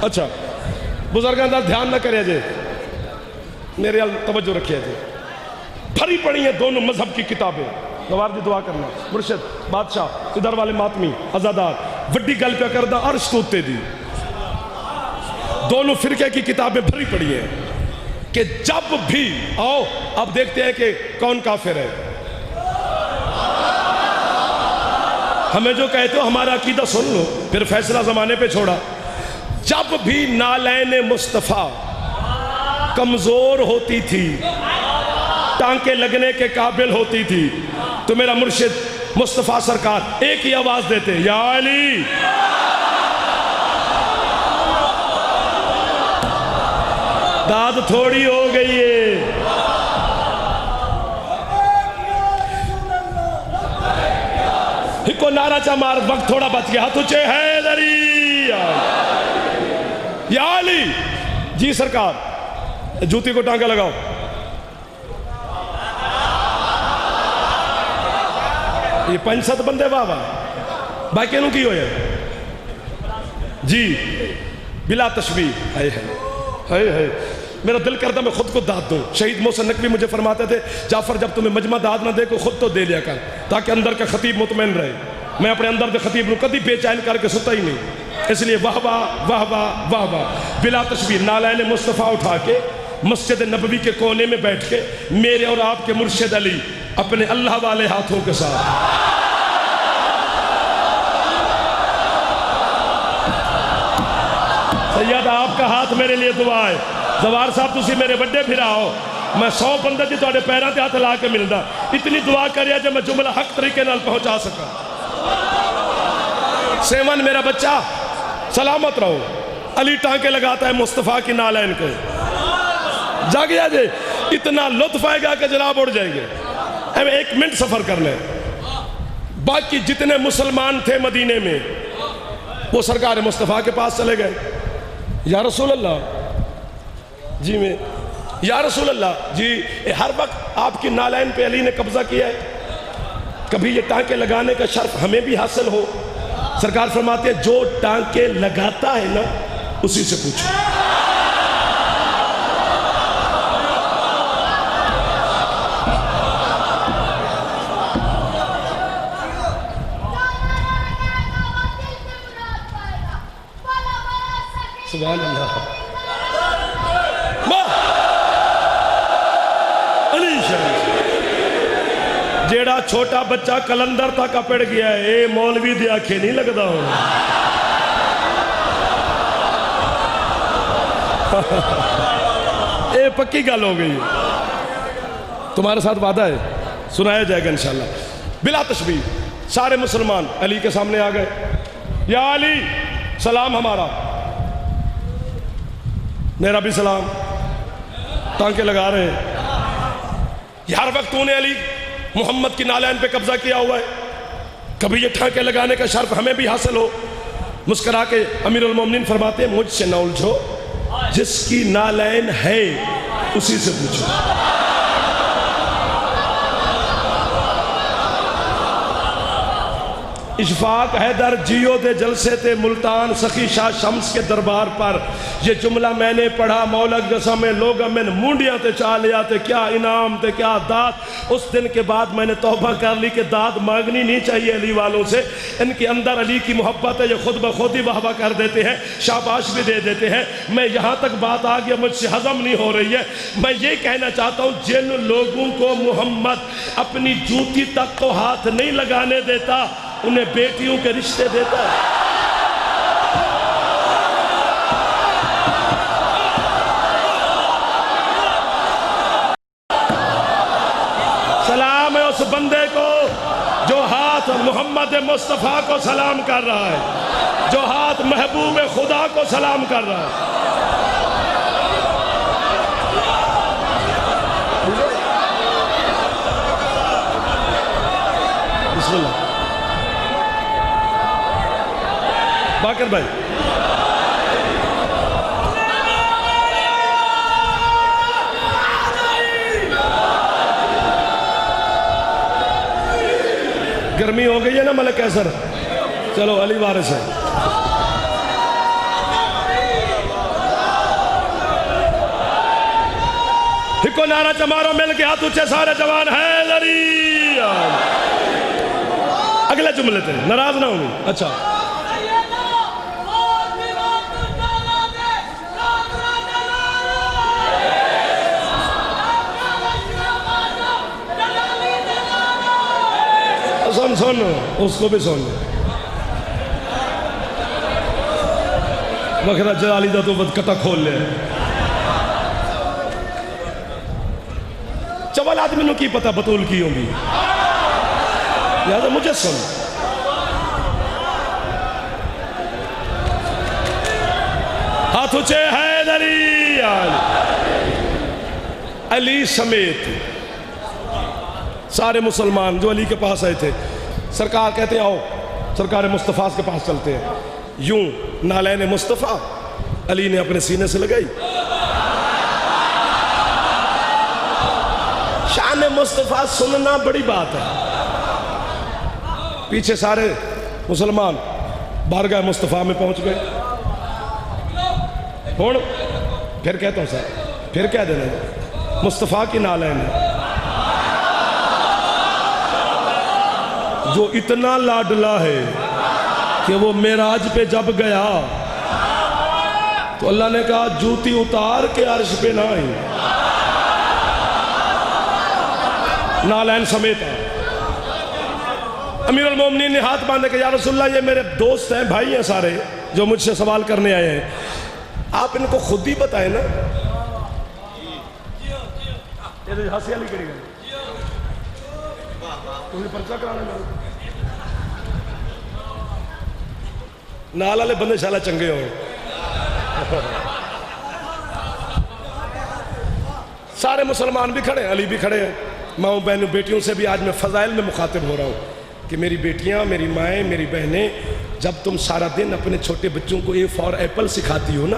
اچھا بزرگاں دا دھیان نہ کرے جے میرے حال توجہ رکھے جے بھری پڑی ہیں دونوں مذہب کی کتابیں گوار دی دعا کرنا مرشد بادشاہ ادھر والے ماتمی عزادار وڈی گل پہ کردہ عرش توتے دی دونوں فرقے کی کتابیں بھری پڑی ہیں کہ جب بھی آؤ اب دیکھتے ہیں کہ کون کافر ہے ہمیں جو کہتے ہو ہمارا عقیدہ سن لو پھر فیصلہ زمانے پہ چھوڑا جب بھی نالین مصطفیٰ کمزور ہوتی تھی ٹانکے لگنے کے قابل ہوتی تھی تو میرا مرشد مصطفیٰ سرکار ایک ہی آواز دیتے یا علی داد تھوڑی ہو گئی ہے ہکو نعرہ چا مار وقت تھوڑا بچ گیا تجھے حیدری یا علی جی سرکار جوتی کو ٹانکا لگاؤ یہ 5-7 بندے بابا باقی نو کی ہوئے جی بلا تشبیہ ہے ہے میرا دل کرتا میں خود کو داد دوں شہید محسن نقوی مجھے فرماتے تھے جعفر جب تمہیں مجمع داد نہ دے کو خود تو دے لیا کر تاکہ اندر کا خطیب مطمئن رہے میں اپنے اندر دے خطیب نو کدی بے چین کر کے ستا ہی نہیں اس لیے واہ واہ واہ واہ واہ واہ بلا تشبیہ نالین مصطفیٰ اٹھا کے مسجد نبوی کے کونے میں بیٹھ کے میرے اور آپ کے مرشد علی اپنے اللہ والے ہاتھوں کے ساتھ سید آپ کا ہاتھ میرے لیے دعا ہے زوار صاحب تسی میرے بڑے پھر آؤ میں 100 بندے جی توڑے پیران تے ہاتھ لا کے ملدا اتنی دعا کریا جب میں جملہ حق طریقے نال پہنچا سکا سیون میرا بچہ سلامت رہو علی ٹانکے لگاتا ہے مصطفیٰ کی نالین کے جاگیا جے اتنا لطف آئے گا کہ جناب اڑ جائیں گے ہمیں 1 منٹ سفر کر لیں باقی جتنے مسلمان تھے مدینے میں وہ سرکار مصطفیٰ کے پاس چلے گئے یا رسول اللہ جی میں یا رسول اللہ جی ہر وقت آپ کی نالین پہ علی نے قبضہ کیا ہے کبھی یہ ٹانکے لگانے کا شرف ہمیں بھی حاصل ہو سرکار فرماتے ہیں جو ٹانکے لگاتا ہے نا اسی سے پوچھو سبحان اللہ علی شریف جیڑا چھوٹا بچہ کلندر تک اپڑ گیا ہے اے مولوی دی آنکھیں نہیں لگدا ہو اے پکی گل ہو گئی تمہارے ساتھ وعدہ ہے، سنایا جائے گا انشاءاللہ بلا تشبیہ۔ سارے مسلمان علی کے سامنے آ گئے، یا علی سلام ہمارا، میرا بھی سلام، ٹانکے لگا رہے ہیں۔ ہر وقت تو نے علی محمد کی نالین پہ قبضہ کیا ہوا ہے، کبھی یہ ٹانکے لگانے کا شرف ہمیں بھی حاصل ہو۔ مسکرا کے امیر المومنین فرماتے ہیں مجھ سے نہ الجھو، جس کی نالین ہے اسی سے پوچھو۔ اشفاق حیدر جیو دے جلسے تے ملتان سخی شاہ شمس کے دربار پر یہ جملہ میں نے پڑھا، مولک جسم میں لوگ من مونڈیاں تے چالیا تے کیا انعام تے کیا داد۔ اس دن کے بعد میں نے توبہ کر لی کہ داد مانگنی نہیں چاہیے علی والوں سے، ان کے اندر علی کی محبت ہے، یہ خود بخود ہی واہ واہ کر دیتے ہیں، شاباش بھی دے دیتے ہیں۔ میں یہاں تک بات آ گیا، مجھ سے ہضم نہیں ہو رہی ہے۔ میں یہ کہنا چاہتا ہوں جن لوگوں کو محمد اپنی جوتی تک تو ہاتھ نہیں لگانے دیتا، انہیں بیٹیوں کے رشتے دیتا ہے۔ سلام ہے اس بندے کو جو ہاتھ محمد مصطفیٰ کو سلام کر رہا ہے، جو ہاتھ محبوب خدا کو سلام کر رہا ہے۔ بسم اللہ باقر بھائی۔ گرمی ہو گئی ہے نا ملک قیصر، چلو علی وارث ہے۔ ہکو نعرہ چمارو مل کے ہاتھ اچھے سارے جوان حیدری۔ اگلے جملے تھے، ناراض نہ ہوں گی۔ اچھا سن اس کو بھی سن وقت جلالی دا تو کتا کھول لے۔ چوال آدمی نو کی پتہ بطول کی ہوں گی، لہذا مجھے سن۔ ہاتھ اچھے حیدری علی سمیت سارے مسلمان جو علی کے پاس آئے تھے، سرکار کہتے ہیں آؤ سرکار مصطفیٰ کے پاس چلتے ہیں۔ یوں نالین مصطفیٰ علی نے اپنے سینے سے لگائی۔ شان مصطفیٰ سننا بڑی بات ہے۔ پیچھے سارے مسلمان بارگاہ مصطفیٰ میں پہنچ گئے۔ پھر کہتا ہوں سر، پھر کہہ دینا مصطفیٰ کی نالین ہے جو اتنا لاڈلا ہے کہ وہ معراج پہ جب گیا تو اللہ نے کہا جوتی اتار کے عرش پہ نہ آئی، نالین سمیت۔ امیر المومنین نے ہاتھ باندھے کہ یا رسول اللہ یہ میرے دوست ہیں، بھائی ہیں سارے جو مجھ سے سوال کرنے آئے ہیں، آپ ان کو خود ہی بتائیں نا۔ یہ تو ہنسی علی کری گئی تمہیں پرچہ کرانا میں نال والے بندے شالا چنگے ہوئے۔ سارے مسلمان بھی کھڑے ہیں، علی بھی کھڑے ہیں، ماؤں بہنوں بیٹیوں سے بھی آج میں فضائل میں مخاطب ہو رہا ہوں کہ میری بیٹیاں، میری مائیں، میری بہنیں، جب تم سارا دن اپنے چھوٹے بچوں کو اے فار ایپل سکھاتی ہو نا،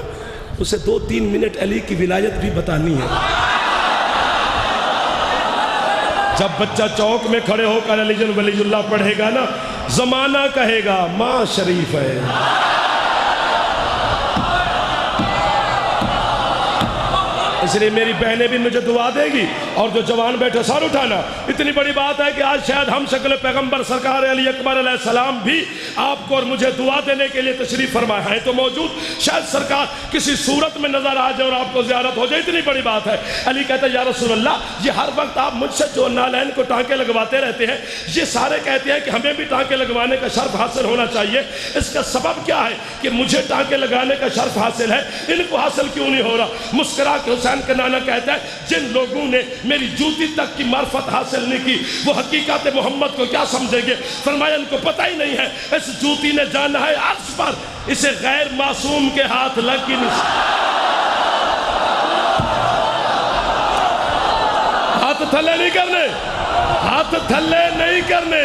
اسے 2-3 منٹ علی کی ولایت بھی بتانی ہے۔ جب بچہ چوک میں کھڑے ہو کر علی جن ولی اللہ پڑھے گا نا، زمانہ کہے گا ماں شریف ہے۔ اس لیے میری بہنیں بھی مجھے دعا دے گی، اور جو جوان بیٹھے سار اٹھانا۔ اتنی بڑی بات ہے کہ آج شاید ہم شکل پیغمبر سرکار علی اکبر علیہ السلام بھی آپ کو اور مجھے دعا دینے کے لیے تشریف فرمائے ہیں تو موجود، شاید سرکار کسی صورت میں نظر آ جائے اور آپ کو زیارت ہو جائے، اتنی بڑی بات ہے۔ علی کہتا ہے یا رسول اللہ یہ ہر وقت آپ مجھ سے جو نالین کو ٹانکے لگواتے رہتے ہیں، یہ سارے کہتے ہیں کہ ہمیں بھی ٹانکے لگوانے کا شرف حاصل ہونا چاہیے، اس کا سبب کیا ہے کہ مجھے ٹانکے لگانے کا شرف حاصل ہے، ان کو حاصل کیوں نہیں ہو رہا؟ مسکرا کے حسین حسین کا نانا کہتا ہے جن لوگوں نے میری جوتی تک کی معرفت حاصل نہیں کی وہ حقیقت محمد کو کیا سمجھیں گے؟ فرمایا ان کو پتہ ہی نہیں ہے اس جوتی نے جانا ہے عرش پر، اسے غیر معصوم کے ہاتھ لگ کی نہیں، ہاتھ تھلے نہیں کرنے، ہاتھ تھلے نہیں کرنے۔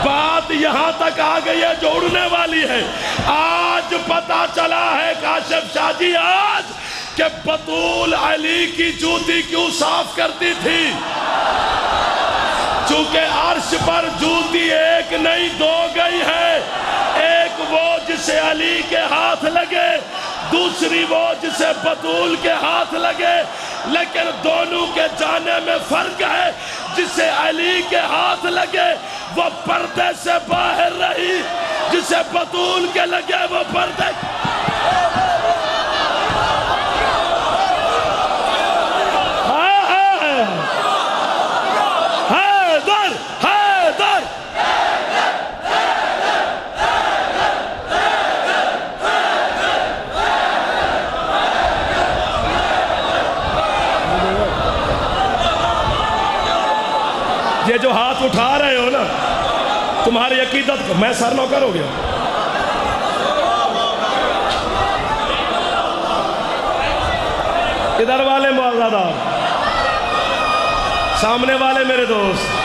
بات یہاں تک آ گئی ہے جو اڑنے والی ہے۔ آج پتہ چلا ہے کاشف شاہ جی آج کہ بطول علی کی جوتی کیوں صاف کرتی تھی، چونکہ عرش پر جوتی ایک نہیں دو گئی ہے، ایک وہ جسے علی کے ہاتھ لگے، دوسری وہ جسے بطول کے ہاتھ لگے، لیکن دونوں کے جانے میں فرق ہے۔ جسے علی کے ہاتھ لگے وہ پردے سے باہر رہی، جسے بطول کے لگے وہ پردے حیدر حیدر۔ یہ جو ہاتھ اٹھا رہے ہو نا تمہاری عقیدت کو، میں سر نوکر ہو گیا، ادھر والے معززدار، سامنے والے میرے دوست،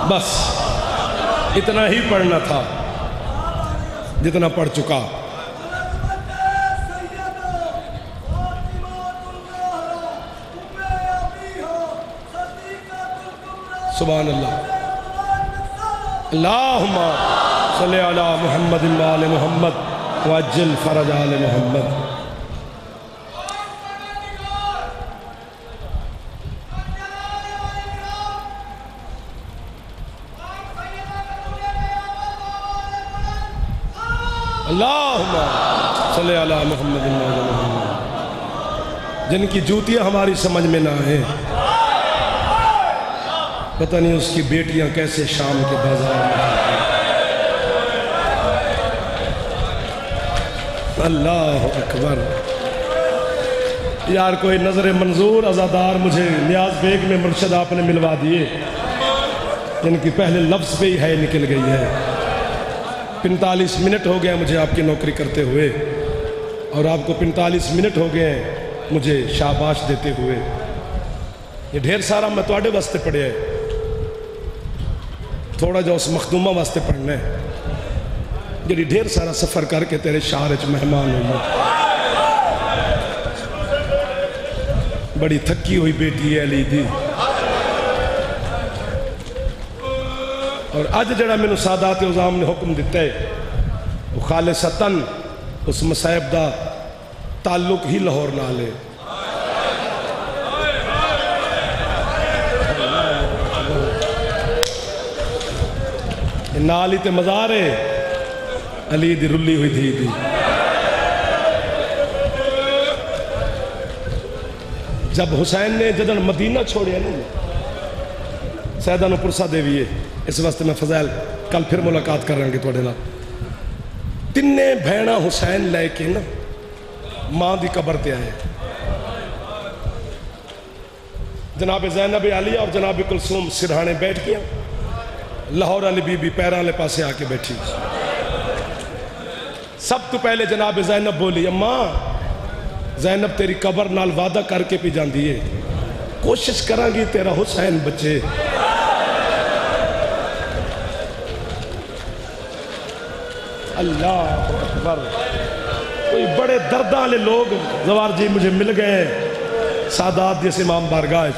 بس اتنا ہی پڑھنا تھا جتنا پڑھ چکا۔ سبحان اللہ، اللہم صلی علی محمد و آل محمد وعجل فرج آل محمد۔ اللہم صلی علی محمد و آل محمد۔ جن کی جوتیاں ہماری سمجھ میں نہ آئیں، پتہ نہیں اس کی بیٹیاں کیسے شام کے بازار میں۔ اللہ اکبر۔ یار کوئی نظر منظور عزادار مجھے نیاز بیگ میں مرشد آپ نے ملوا دیے، جن کی پہلے لفظ پہ ہی ہے نکل گئی ہے۔ 45 منٹ ہو گئے مجھے آپ کی نوکری کرتے ہوئے، اور آپ کو 45 منٹ ہو گئے مجھے شاباش دیتے ہوئے۔ یہ ڈھیر سارا میں تواڈے واسطے پڑھے ہے، تھوڑا جا اس مخدومہ واسطے پڑھنا ہے جڑی ڈھیر سارا سفر کر کے تیرے شہر وچ مہمان ہوئی، بڑی تھکی ہوئی بیٹی ہے علی دی۔ اور اج جڑا میں سادات عظام نے حکم دیتا ہے وہ خالصتاً اس مصائب دا تعلق ہی لاہور نال ہے۔ نال ہی تے مزار ہے علی دی رلی ہوئی تھی دی۔ جب حسین نے جدن مدینہ چھوڑیا نہیں، سیدہ نو پرسا دیویے، اس واسطے میں فضائل کل پھر ملاقات کر رہے ہیں توڑے نا۔ تینے بھینا حسین لے کے نا ماں دی قبر تے آئے، جناب زینب علیہ اور جناب کلثوم سرہانے بیٹھ گیا، لاہور علی بی بی پیران لے پاسے آ کے بیٹھی۔ سب تو پہلے جناب زینب بولی، اماں زینب تیری قبر نال وعدہ کر کے پی جان دیئے، کوشش کران گی تیرا حسین بچے۔ اللہ اکبر۔ کوئی بڑے درداں لے لوگ زوار جی مجھے مل گئے سادات جیسے امام بارگاہ۔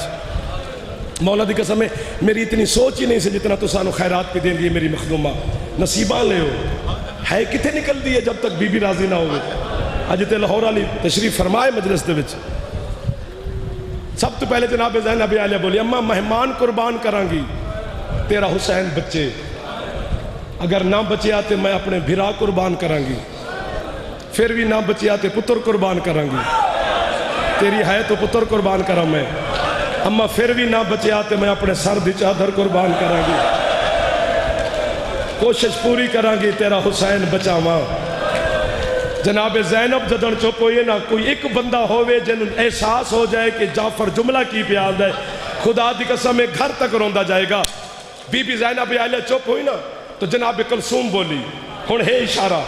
مولا دی قسم ہے میری اتنی سوچ ہی نہیں سی جتنا تو سانو خیرات پہ دیں دی میری مخدومہ نصیبہ لے ہو ہے کتے نکل دی ہے جب تک بی بی راضی نہ ہوئے اج تے لاہور علی تشریف فرمائے مجلس دے وچ سب تو پہلے جناب زینب عالیہ بولی اماں مہمان قربان کران گی تیرا حسین بچے اگر نہ بچے آتے میں اپنے بھرا قربان کران گی پھر بھی نہ بچے آتے پتر قربان کران گی تیری ہے تو پتر قربان کرا میں اما پھر بھی نہ بچے آتے میں اپنے سر دی چادر قربان کران گی کوشش پوری کران گی تیرا حسین بچاواں جناب زینب جدن چپ ہوئے نہ کوئی ایک بندہ ہوئے جن احساس ہو جائے کہ جعفر جملہ کی پیال ہے خدا دی قسم میں گھر تک روندا جائے گا بی بی زینب عالیہ چپ ہوئی نا تو جناب کلثوم بولی ہن ہے اشارہ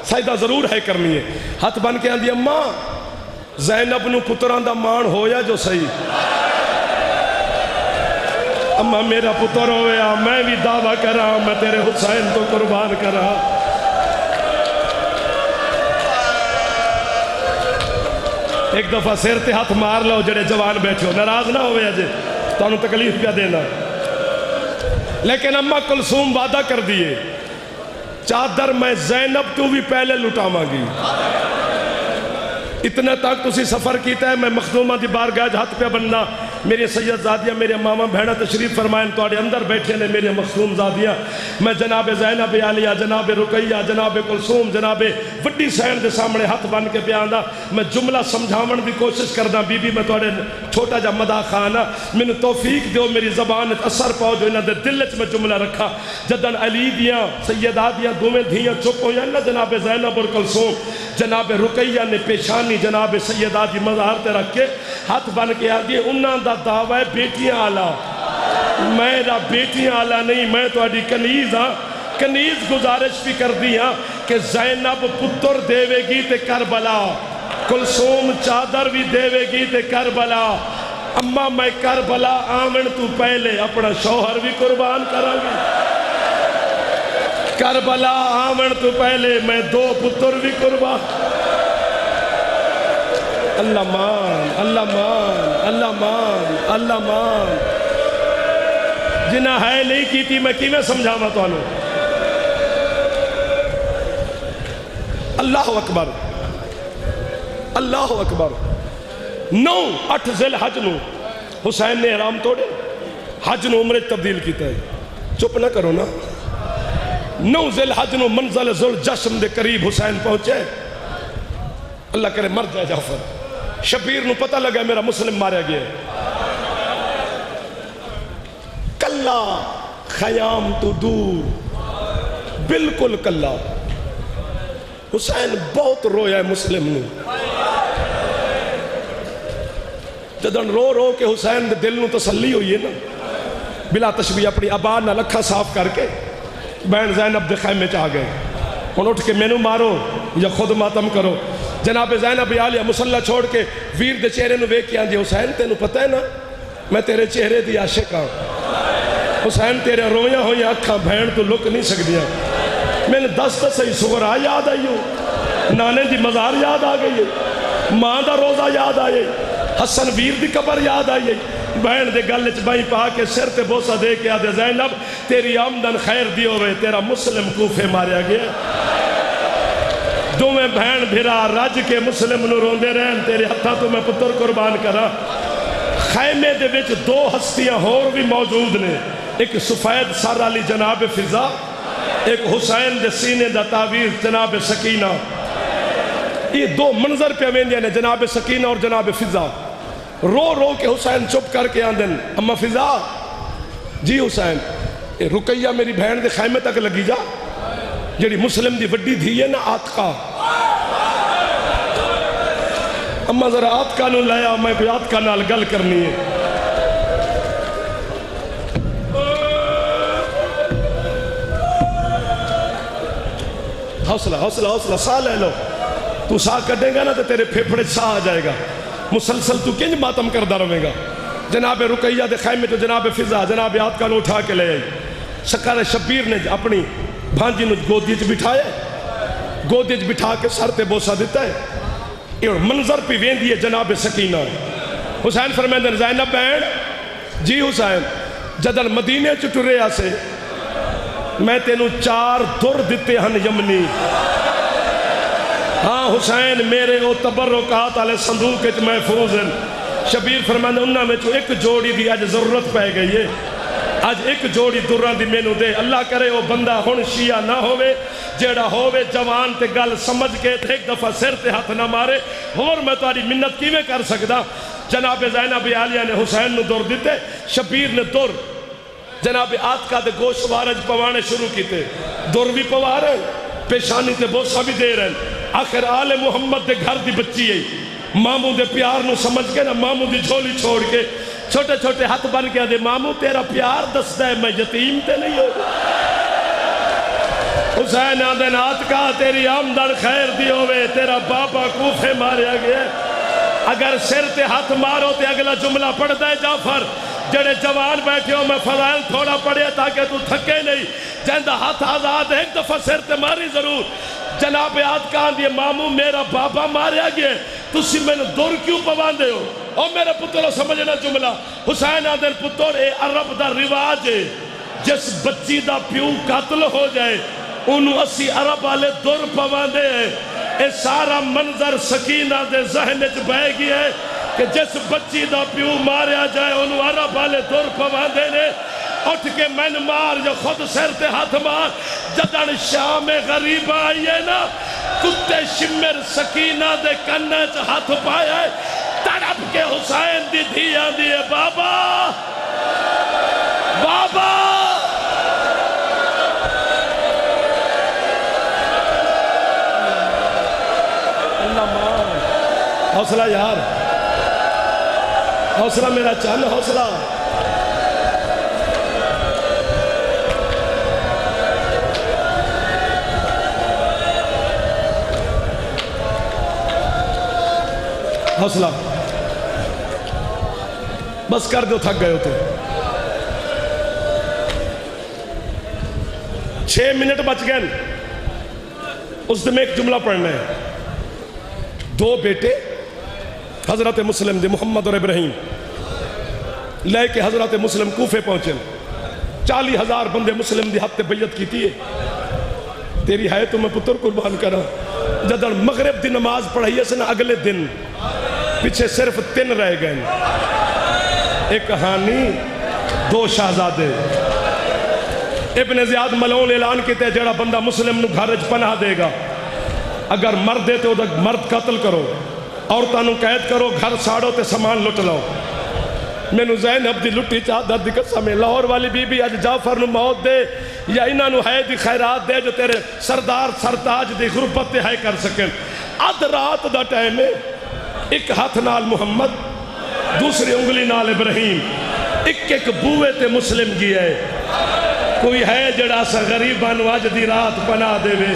سائدہ ضرور ہے کرنی ہے ہاتھ بن کے آندی اماں زینب نو پتران دا مان ہویا جو صحیح اماں میرا پتر ہویا میں بھی دعویٰ کرا میں تیرے حسین تو قربان کرا ایک دفعہ سیر تے ہاتھ مار لو جڑے جوان بیٹھے ہو ناراض نہ ہوئے اجے تو انہوں تکلیف پہ دینا لیکن اماں کلثوم وعدہ کر دیئے چادر میں زینب تو بھی پہلے لٹاواں گی اتنا تک تسی سفر کیتا ہے میں مخدومہ دی بارگاہ ہاتھ پہ بننا میرے سید زادیاں میرے ماما بہنہ تشریف فرمائیں تو آڑے اندر بیٹھے نے میرے مخدوم زادیاں میں جناب زینب عالیہ جناب رقیہ جناب کلثوم جناب وڈی سین دے سامنے ہاتھ بن کے پیاندہ میں جملہ سمجھاون دی کوشش کردہ بی بی میں تو آڑے چھوٹا جا مدہ خانہ میں نے توفیق دیو میری زبان اثر پاؤ جو انہاں دے دلچ میں جملہ رکھا جدن علی دیاں سیدہ دیاں دومیں دھیاں چپ ہویاں نا جناب زینب اور کلثوم جناب رقیہ نے پیشانی جناب سیدہ دی مظہر تے رکھ کے ہاتھ بن کے آدھی انہاں دا دعویٰ بیٹیاں آلہ میرا بیٹیاں آلہ نہیں میں تو آڈی کنیز ہاں کنیز گزارش بھی کر دی ہاں کہ زینب پتر دیوے گی تے کربلا کلثوم چادر بھی دیوے گی تے کربلا اماں میں کربلا آمن تو پہلے اپنا شوہر بھی قربان کرا گی کربلا آمن تو پہلے میں 2 پتر بھی قربان اللہ مان اللہ مان اللہ مان اللہ مان جنہ ہے نہیں کی تھی میں کی میں سمجھاما تو آنو اللہ اکبر اللہ اکبر 9-8 ذی الحج نو حسین نے احرام توڑے حج نو عمرے تبدیل کیتا ہے چپ نہ کرو نا 9 ذی الحج نو منزل ذوالجشم دے قریب حسین پہنچے اللہ کرے مر جائے جعفر شبیر نو پتہ لگا میرا مسلم ماریا گیا کلا خیام تو دور بالکل کلا حسین بہت رویا ہے مسلم نو جدن رو رو کے حسین دے دل نو تسلی ہوئی ہے نا بلا تشبیہ اپنی ابا نہ لکھا صاف کر کے بہن زینب دے خیمے چاہ گئے انہوں اٹھ کے مینو مارو یا خود ماتم کرو جناب زینب عالیہ مسلح چھوڑ کے ویر دے چہرے نو ویک کے آندی حسین تینو پتہ ہے نا میں تیرے چہرے دی عاشق ہاں حسین تیرے رویاں ہوئی اکھاں بہن تو لک نہیں سکدیاں میں نے 10 صحیح سغرا یاد آئی ہوں نانے دی مزار یاد آ گئی ہے ماں دا روزہ یاد آئی حسن ویر دی قبر یاد آئی بہن دے گل چ بائی پا کے سر تے بوسہ دے کے آدھے زینب تیری آمدن خیر دیو ہوئے تیرا مسلم کوفے ماریا گیا دو میں بہن بھرا رج کے مسلم نو روندے رہن تیرے ہتھا تو میں پتر قربان کرا خیمے دے وچ 2 ہستیاں اور بھی موجود نے ایک سفید سر علی جناب فضا ایک حسین دے سینے دا تعویر جناب سکینہ یہ 2 منظر پہ ویندیاں نے جناب سکینہ اور جناب فضا رو رو کے حسین چپ کر کے آندن اما فضا جی حسین رقیہ میری بہن دے خیمے تک لگی جا جڑی مسلم دی وڈی دھی ہے نا آتقا اما ذرا آتقا نو لیا میں کوئی آتقا نال گل کرنی ہے حوصلہ حوصلہ حوصلہ ساہ لے لو تو ساہ کٹے گا نا تو تیرے پھیپھڑے ساہ آ جائے گا مسلسل تو کنج ماتم کردہ رہے گا جناب رقیہ دے خیمے تو جناب فضا جناب آتقا نو اٹھا کے لے آئی سکر شبیر نے اپنی بھانجی نو گودیج بٹھایا گودیج بٹھا کے سر تے بوسہ دیتا ہے یہ منظر پہ وین دیئے جناب سکینہ حسین فرمیندن زینب بہن جی حسین جدن مدینے چ ٹرے آسے میں تینوں 4 در دیتے ہن یمنی ہاں حسین میرے وہ تبرکات والے صندوق وچ محفوظ ہیں شبیر فرماندے انہاں وچ ایک جوڑی دی اج ضرورت پے گئی ہے اج ایک جوڑی دراں دی مینوں دے اللہ کرے وہ بندہ ہن شیعہ نہ ہووے جیڑا ہووے جوان تے گل سمجھ کے ایک دفعہ سر تے ہاتھ نہ مارے اور میں تہاڈی منت کیویں کر سکدا جناب زینب عالیہ نے حسین نو در دیتے شبیر نے در جناب آتکا دے گوشوارج پوانے شروع کیتے در بھی پوا رہے پیشانی تے بوسا بھی دے رہے آخر آل محمد دے گھر دی بچی ہے ماموں دے پیار نو سمجھ کے نا ماموں دی جھولی چھوڑ کے چھوٹے چھوٹے ہاتھ بن کے دے ماموں تیرا پیار دستا ہے میں یتیم تے نہیں ہو حسین آدھن آتکا تیری آمدن خیر دی ہوئے تیرا بابا کوفے ماریا گیا اگر سر تے ہاتھ مارو تے اگلا جملہ پڑھ دے جعفر جڑے جوان بیٹھے ہو میں فضائل تھوڑا پڑھے تاکہ تو تھکے نہیں جہندہ ہاتھ آزاد ایک دفعہ سر تے ماری ضرور جناب آتکا دیئے ماموں میرا بابا ماریا گیا تسی میں نے دور کیوں پوان دے ہو اور میرے پتروں سمجھنا جملہ حسین آدھر پتر اے عرب دا رواج ہے جس بچی دا پیو قتل ہو جائے انہوں اسی عرب والے دور پوان دے ہیں اے سارا منظر سکینہ دے ذہن چ بہ گیا ہے کہ جس بچی دا پیو ماریا جائے انہوں عرب والے دور پوان دے نے اٹھ کے من مار جو خود سر تے ہاتھ مار جدن شام غریب آئیے نا کتے شمر سکینہ دے کننے چ ہاتھ پایا ہے تڑپ کے حسین دی دھیاں دیئے بابا بابا حوصلہ یار حوصلہ میرا چل حوصلہ حوصلہ بس کر دو تھک گئے ہوتے 6 منٹ بچ گئے اس دن میں ایک جملہ پڑھنا ہے 2 بیٹے حضرت مسلم دے محمد اور ابراہیم لے کے حضرت مسلم کوفے پہنچے 40,000 بندے مسلم دی ہفتے بیعت کی تھی تیری ہے تو میں پتر قربان کرا جدن مغرب دی نماز پڑھائی ہے اگلے دن پیچھے صرف 3 رہ گئے ایک کہانی 2 شہزادے ابن زیاد ملعون اعلان کیتے جڑا بندہ مسلم نو گھر وچ پناہ دے گا اگر مرد دے تو مرد قتل کرو عورتاں نو قید کرو گھر ساڑو تے سامان لٹ لاؤ مینوں زینب دی لٹی چادر دی قسم ہے لاہور والی بی بی اج جعفر نو موت دے یا انہاں نو ہے دی خیرات دے جو تیرے سردار سرتاج دی غربت تے ہے کر سکیں اد رات دا ٹائم ہے ایک ہاتھ نال محمد دوسری انگلی نال ابراہیم ایک بوئے تے مسلم گیا ہے کوئی ہے جڑا سا غریبان واج دی رات پناہ دے وے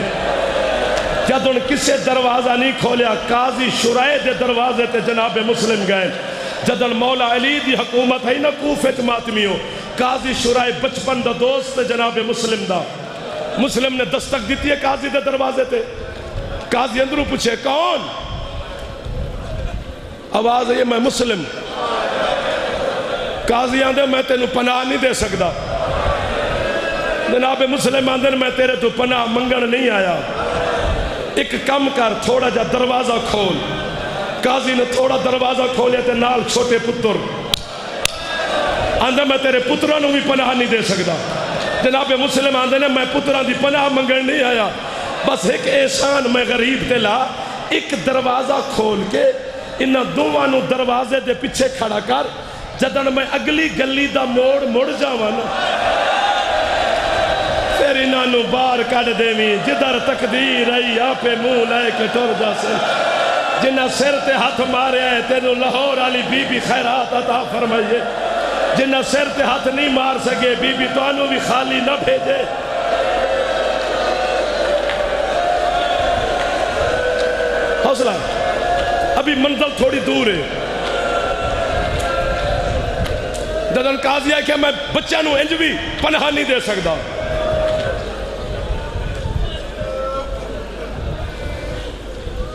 جد ان کسے دروازہ نہیں کھولیا قاضی شرائع دے دروازے تے جناب مسلم گئے جد ان مولا علی دی حکومت ہے نا کوفے چ ماتمیوں قاضی شرائع بچپن دا دوست جناب مسلم دا مسلم نے دستک دیتی ہے قاضی دے دروازے تے قاضی اندروں پوچھے کون آواز ہے میں مسلم قاضی آندے میں تینوں پناہ نہیں دے سکتا جناب مسلم آندے میں تیرے تو پناہ منگن نہیں آیا ایک کم کر تھوڑا جا دروازہ کھول قاضی نے تھوڑا دروازہ کھولے تے نال چھوٹے پتر آندے میں تیرے پتروں بھی پناہ نہیں دے سکتا جناب مسلم آندے نے میں پتروں دی پناہ منگن نہیں آیا بس ایک احسان میں غریب تے لا ایک دروازہ کھول کے انہاں دوانوں دروازے دے پیچھے کھڑا کر جدن میں اگلی گلی دا موڑ جاوان پھر انہاں نو بار کڑ دیویں جدر تقدیر آئی آپے منہ لائے کے ٹر جا سے جنہ سر تے ہاتھ مارے ہیں تینوں لاہور والی بی بی خیرات عطا فرمائیے جنہ سر تے ہاتھ نہیں مار سکے بی بی تو انہوں بھی خالی نہ بھیجے حوصلہ ابھی منزل تھوڑی دور ہے جدن قاضی ہے کہ میں بچہ نو انج بھی پناہ نہیں دے سکتا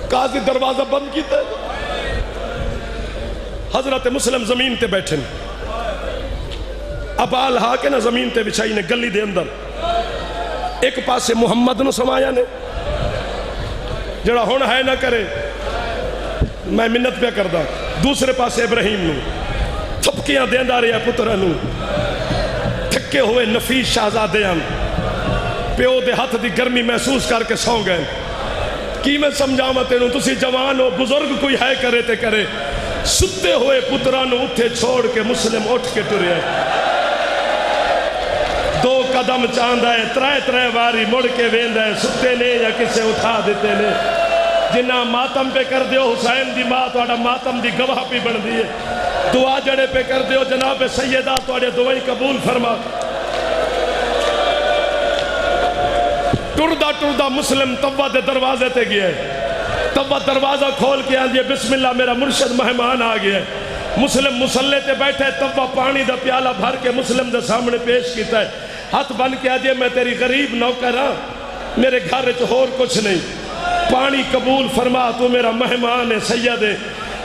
قاضی دروازہ بند کیتا ہے حضرت مسلم زمین تے بیٹھن ابا لہا کے نہ زمین تے بچھائی نے گلی دے اندر ایک پاسے محمد نو سمایا نے جڑا ہون ہے نہ کرے میں منت پہ کردہ دوسرے پاسے ابراہیم نو تھپکیاں دیندہ رہے پترہ نو تھکے ہوئے نفیس شہزادیاں پیو دے ہاتھ دی گرمی محسوس کر کے سو گئے کی میں سمجھاواں تینوں تسی جوان ہو بزرگ کوئی ہے کرے تے کرے ستے ہوئے پترانو اٹھے چھوڑ کے مسلم اٹھ کے ٹرے دو قدم چاندہ ہے ترائے واری مڑ کے ویندہ ہے ستے نے یا کسے اٹھا دیتے نے جنہ ماتم پہ کر دیو حسین دی ماں توڑا ماتم دی گواہ پی بن دیئے دعا جڑے پہ کر دیو جناب سیدہ توڑے دعائی قبول فرما ٹردہ مسلم توبہ دے دروازے تے گئے توبہ دروازہ کھول کے آنجئے بسم اللہ میرا مرشد مہمان آگئے مسلم مسلح تے بیٹھے توبہ پانی دا پیالہ بھر کے مسلم دے سامنے پیش کیتا ہے ہاتھ بن کے آجئے میں تیری غریب نوکر ہاں میرے گھر چہور کچھ نہیں پانی قبول فرما تو میرا مہمان ہے سید ہے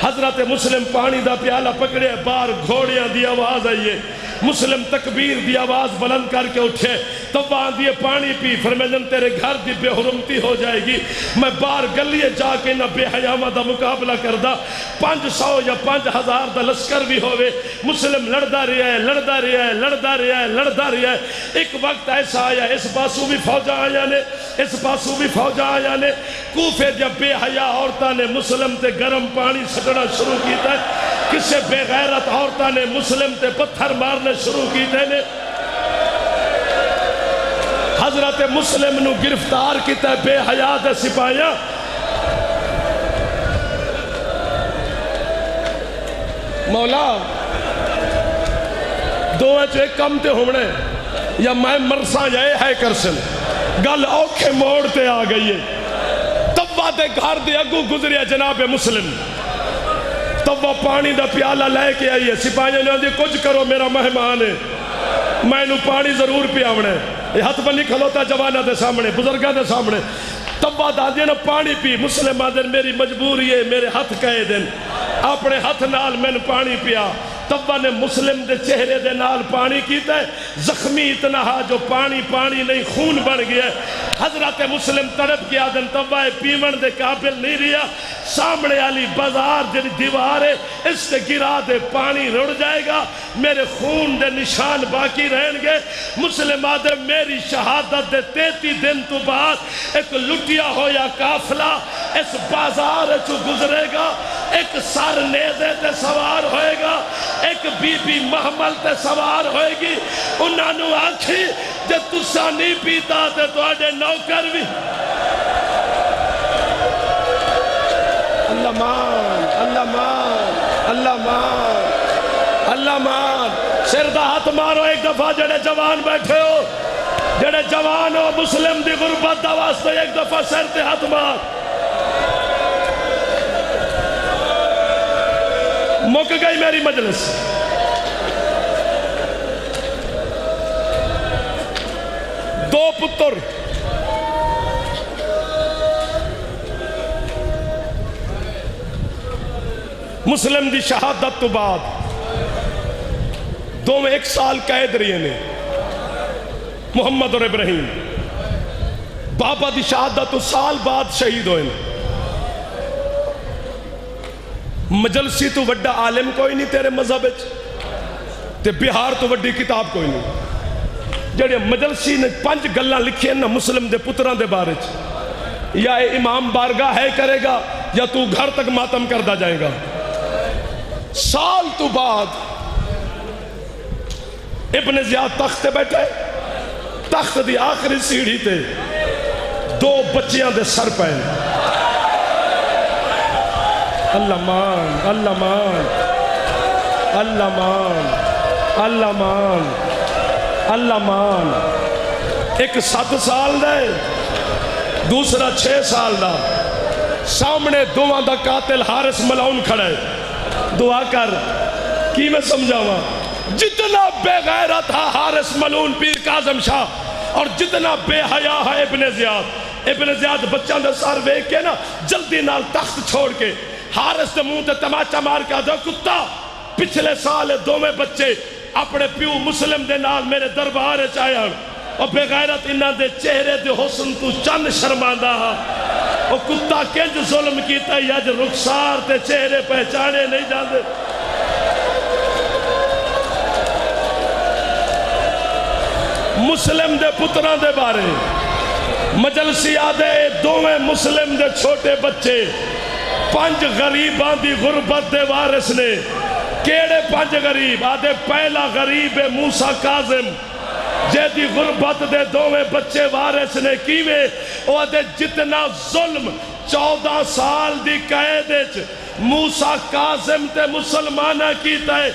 حضرت مسلم پانی دا پیالہ پکڑے بار گھوڑیاں دی آواز آئیے مسلم تکبیر دی آواز بلند کر کے اٹھے تب آن دیئے پانی پی فرمیدن تیرے گھر دی بے حرمتی ہو جائے گی میں بار گلیے جا کے نہ بے حیامہ دا مقابلہ کردہ 500 یا 5000 دا لشکر بھی ہوئے مسلم لڑدا رہا ہے ایک وقت ایسا آیا اس پاسو بھی فوجہ آیا نے کوفے جب بے حیا عورتہ نے مسلم تے گرم پانی سٹنا شروع کیتا ہے کسے بے غیرت عورتہ نے مسلم تے پتھر مارنے شروع کیتے نے حضرت مسلم نو گرفتار کیتا ہے بے حیات سپاہیاں مولا دو ایک کم تے ہونے یا میں مرسا یا اے ہے کرسن گل اوکھے موڑتے آ گئی ہے تب دے گھر دے اگو گزریا جناب مسلم تب وہ پانی دا پیالہ لے کے آئیے سپاہیاں نے دی کچھ کرو میرا مہمان ہے میں نو پانی ضرور پیاونے یہ ہاتھ بنی کھلوتا جوانہ دے سامنے بزرگاں دے سامنے تب بعد آدھے نا پانی پی مسلم آدھے میری مجبوری ہے میرے ہاتھ کہے دن اپنے ہاتھ نال میں نے پانی پیا تب نے مسلم دے چہرے دے نال پانی کیتا ہے زخمی اتنا ہا جو پانی نہیں خون بن گیا ہے حضرت مسلم تڑپ کیا دن تب پیمن دے قابل نہیں رہا سامنے علی بازار جنی دیوار ہے اس سے گرا دے پانی رڑ جائے گا میرے خون دے نشان باقی رہن گے مسلم آدھے میری شہادت دے 33 دن تو بعد ایک لٹیا ہو یا کافلہ اس بازار چو گزرے گا ایک سر نیزے تے سوار ہوئے گا ایک بی بی محمل تے سوار ہوئے گی انہاں نو آنکھی جب تسا نہیں پیتا تے تو آڈے نوکر بھی اللہ مان اللہ مان اللہ مان اللہ مان سر دا ہاتھ مارو ایک دفعہ جڑے جوان بیٹھے ہو جڑے جوان ہو مسلم دی غربت دا واسطے ایک دفعہ سر تے ہاتھ مار مک گئی میری مجلس دو پتر مسلم دی شہادت تو بعد دو میں 1 سال قید رہے نے محمد اور ابراہیم بابا دی شہادت تو سال بعد شہید ہوئے مجلسی تو وڈا عالم کوئی نہیں تیرے مذہب تے بہار تو وڈی کتاب کوئی نہیں جڑے مجلسی نے 5 گلاں لکھی ہیں نا مسلم دے پتران دے بارے یا اے امام بارگاہ ہے کرے گا یا تو گھر تک ماتم کردہ جائے گا سال تو بعد ابن زیاد تخت بیٹھے تخت دی آخری سیڑھی تے 2 بچیاں دے سر پہن اللہ مان اللہ مان اللہ مان اللہ مان اللہ مان ایک 7 سال دے دوسرا 6 سال دا سامنے دوواں دا قاتل حارس ملعون کھڑے دعا کر کی میں سمجھاواں جتنا بے غیرت تھا حارس ملعون پیر کاظم شاہ اور جتنا بے حیا ہے ابن زیاد بچہ دے سار ویک کے نا جلدی نال تخت چھوڑ کے حارس دے منہ تے تماچا مار کے آدھا کتا پچھلے سال 2 بچے اپنے پیو مسلم دے نال میرے دربار چاہیاں اور بے غیرت انہاں دے چہرے دے حسن تو چند شرماندہ اور کتا کنج ظلم کیتا ہے اج رخسار تے چہرے پہچانے نہیں جاندے مسلم دے پتران دے بارے مجلسی آدھے دوویں مسلم دے چھوٹے بچے 5 غریباں دی غربت دے وارث نے کیڑے 5 غریب آدھے پہلا غریب موسیٰ کاظم جے دی غربت دے دوویں بچے وارث نے کیویں وہ آدھے جتنا ظلم 14 سال دی قید موسیٰ کاظم تے مسلمانہ کیتا ہے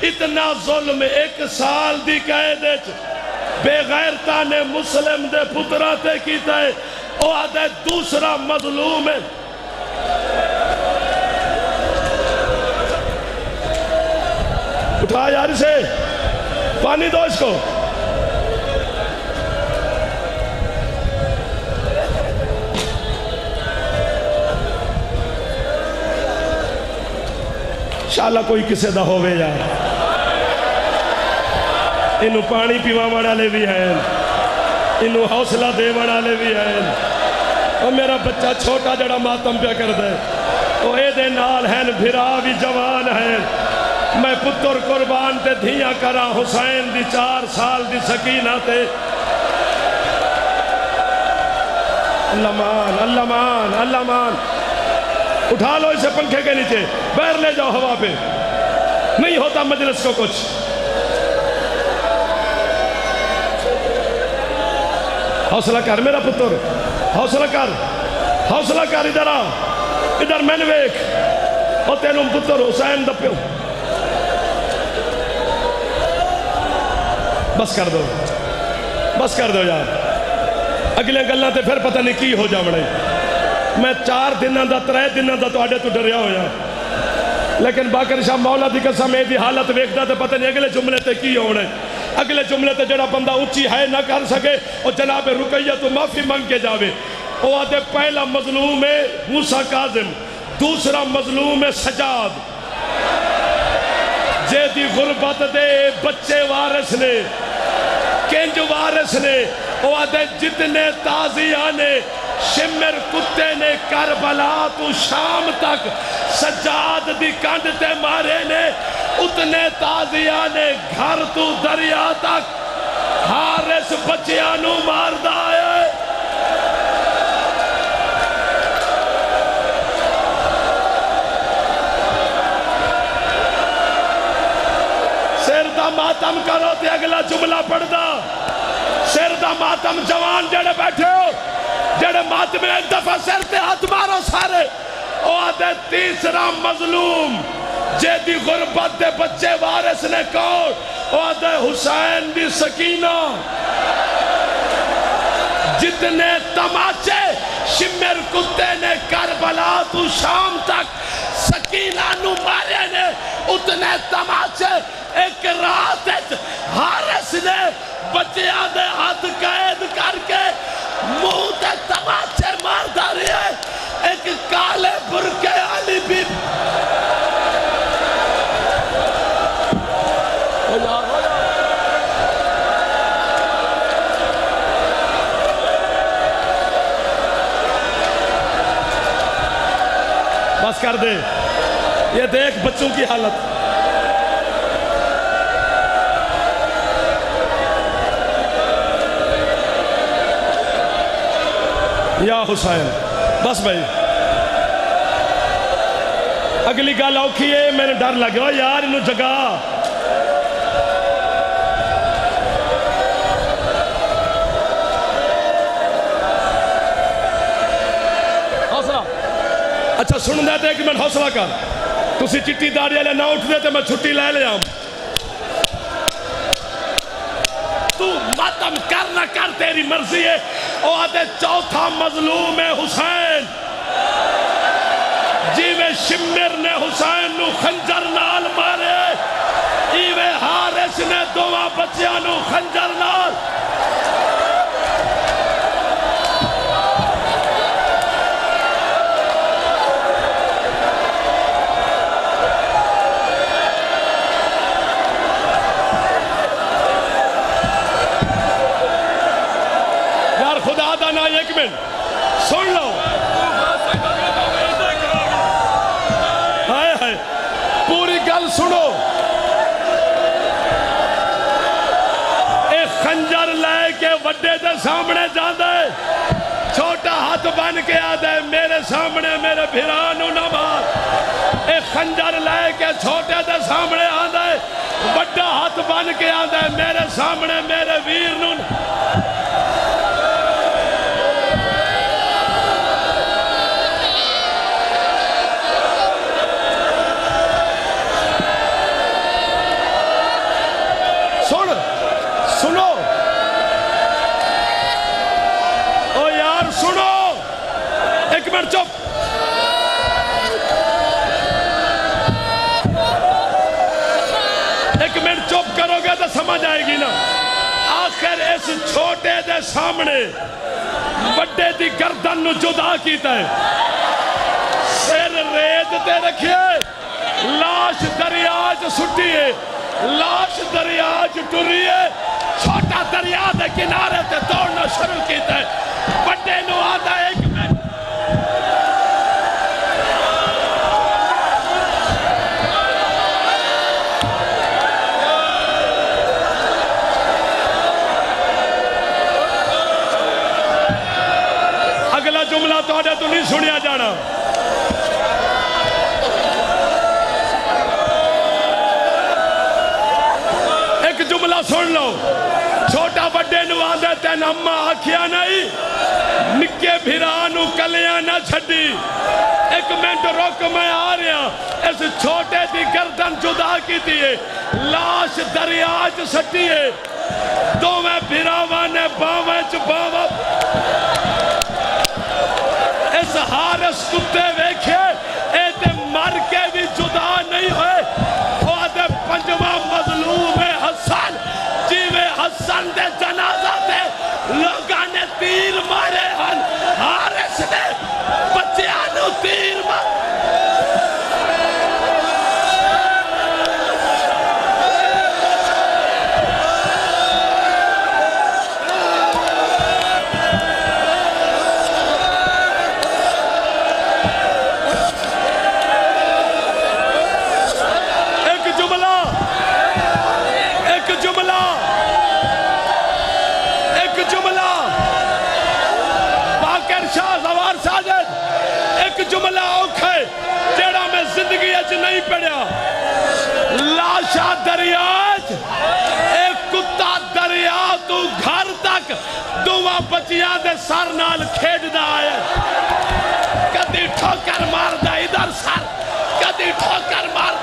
اتنا ظلم 1 سال دی قید بے غیرتہ نے مسلم دے پترہ تے کیتا ہے وہ آدھے دوسرا مظلوم ہے اٹھا یار اسے پانی دو اس کو انشاءاللہ کوئی کسے دا ہووے یار انہوں پانی پیوا والے بھی ہیں انہوں حوصلہ دے والے بھی ہیں اور میرا بچہ چھوٹا جڑا ماتم پہ کر دے وہ اے دے نال ہیں بھرا بھی جوان ہیں میں پتر قربان تے دھیاں کرا حسین دی 4 سال دی سکینہ تے اللہ مان اللہ مان اللہ مان اٹھا لو اسے پنکھے کے نیچے بیر لے جاؤ ہوا پہ نہیں ہوتا مجلس کو کچھ حوصلہ کر میرا پتر حوصلہ کر ادھر آ ادھر میں نے ویک اور تینوں پتر حسین دا پیو بس کر دو یار اگلے گلہ تے پھر پتہ نہیں کی ہو جا بڑے میں 4 دنوں دا 3 دنوں دا تو آڑے تو ڈریا ہویا لیکن باقر شاہ مولا دی قسم دی حالت ویکھدا تے پتہ نہیں اگلے جملے تے کی ہونے اگلے جملے تے جڑا بندہ اونچی ہے نہ کر سکے اور جناب رقیہ تو معافی مانگ کے جاوے وہ آدھے پہلا مظلوم ہے موسیٰ کاظم دوسرا مظلوم ہے سجاد جے دی غربت دے بچے وارث نے کنج وارث نے وہ آدھے جتنے تازیانے شمر کتے نے کربلا تو شام تک سجاد دی کنڈ تے مارے نے اتنے تازیانے گھر تو دریا تک حارس بچیانو ماردہ ہے سر دا ماتم کرو تے اگلا جملہ پڑھ دا سر دا ماتم جوان جڑے بیٹھے ہو جڑے ماتم میں ایک دفعہ سر تے ہاتھ مارو سارے او آدھے تیسرا مظلوم جے دی غربت دے بچے وارث نے کون او آدھے حسین دی سکینہ جتنے تماچے شمر کتے نے کربلا تو شام تک سکینہ نو مارے نے اتنے تماچے ایک رات حارس نے بچیاں دے ہاتھ قید کر کے منہ تے تماچے مار داری ہے ایک کالے برکے علی بھی بس کر دے یہ دیکھ بچوں کی حالت یا حسین بس بھائی اگلی گل اوکھی ہے میں نے ڈر لگا یار انہوں جگہ حوصلہ اچھا سن دے تے کہ میں حوصلہ کر تسی چٹی داڑی والے نہ اٹھ دے تے میں چھٹی لے لے آؤں تو ماتم کر نہ کر تیری مرضی ہے او آدھے چوتھا مظلوم ہے حسین جیوے شمر نے حسین نو خنجر نال مارے ایوے حارس نے دوواں بچیاں نو خنجر نال زیادہ نہ, ایک منٹ سن لو, ہائے ہائے پوری گل سنو. ایک خنجر لے کے وڈے دے سامنے جاندہ ہے, چھوٹا ہاتھ بن کے آدھا ہے میرے سامنے میرے بھرانو نہ مار. ایک خنجر لے کے چھوٹے دے سامنے آدھا ہے, بڑا ہاتھ بن کے آدھا ہے میرے سامنے میرے ویر نو. سنو او یار سنو, ایک منٹ چپ. ایک منٹ چپ کرو گے تو سمجھ آئے گی نا. آخر اس چھوٹے دے سامنے بڑے دی گردن نو جدا کیتا ہے, سر ریت تے رکھئے, لاش دریاج سٹیے, لاش دریاج ٹریے, چھوٹا دریا دے کنارے تے دوڑنا شروع کیتا ہے. بڑے نو آدھا ایک منٹ, اگلا جملہ تو آدھا تو نہیں سنیا جانا. ایک جملہ سن لو, چھوٹا بڑے نو آدھے تین اممہ آکھیا نہیں, نکے بھرانو کلیاں نہ چھڑی. ایک منٹ روک میں آ رہا, اس چھوٹے دی گردن جدا کی دیئے, لاش دریاج سٹیے, دو میں بھراوہ نے باویں چباوہ. اس حارس کتے ویکھے ایتے مر کے بھی جدا نہیں ہوئے. وہ آدھے پنجمہ مظلوم حسن, جیوے حسن دے جنازہ دے لوگاں نے تیر مارے ہن, حارس نے بچیانو تیر مارے. جملہ اوکھے جیڑا میں زندگی اچ نہیں پڑھیا. لاشا دریاج, ایک کتا دریا تو گھر تک دعا بچیاں دے سر نال کھیڑ دا آئے. کدی ٹھوکر مار دا ادھر سر, کدی ٹھوکر مار.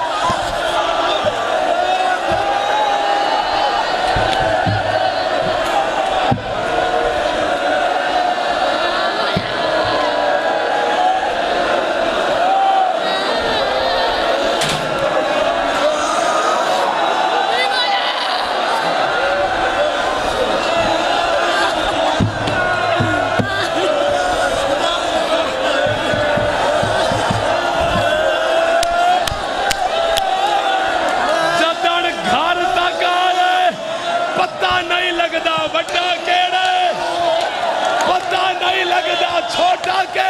چھوٹا کے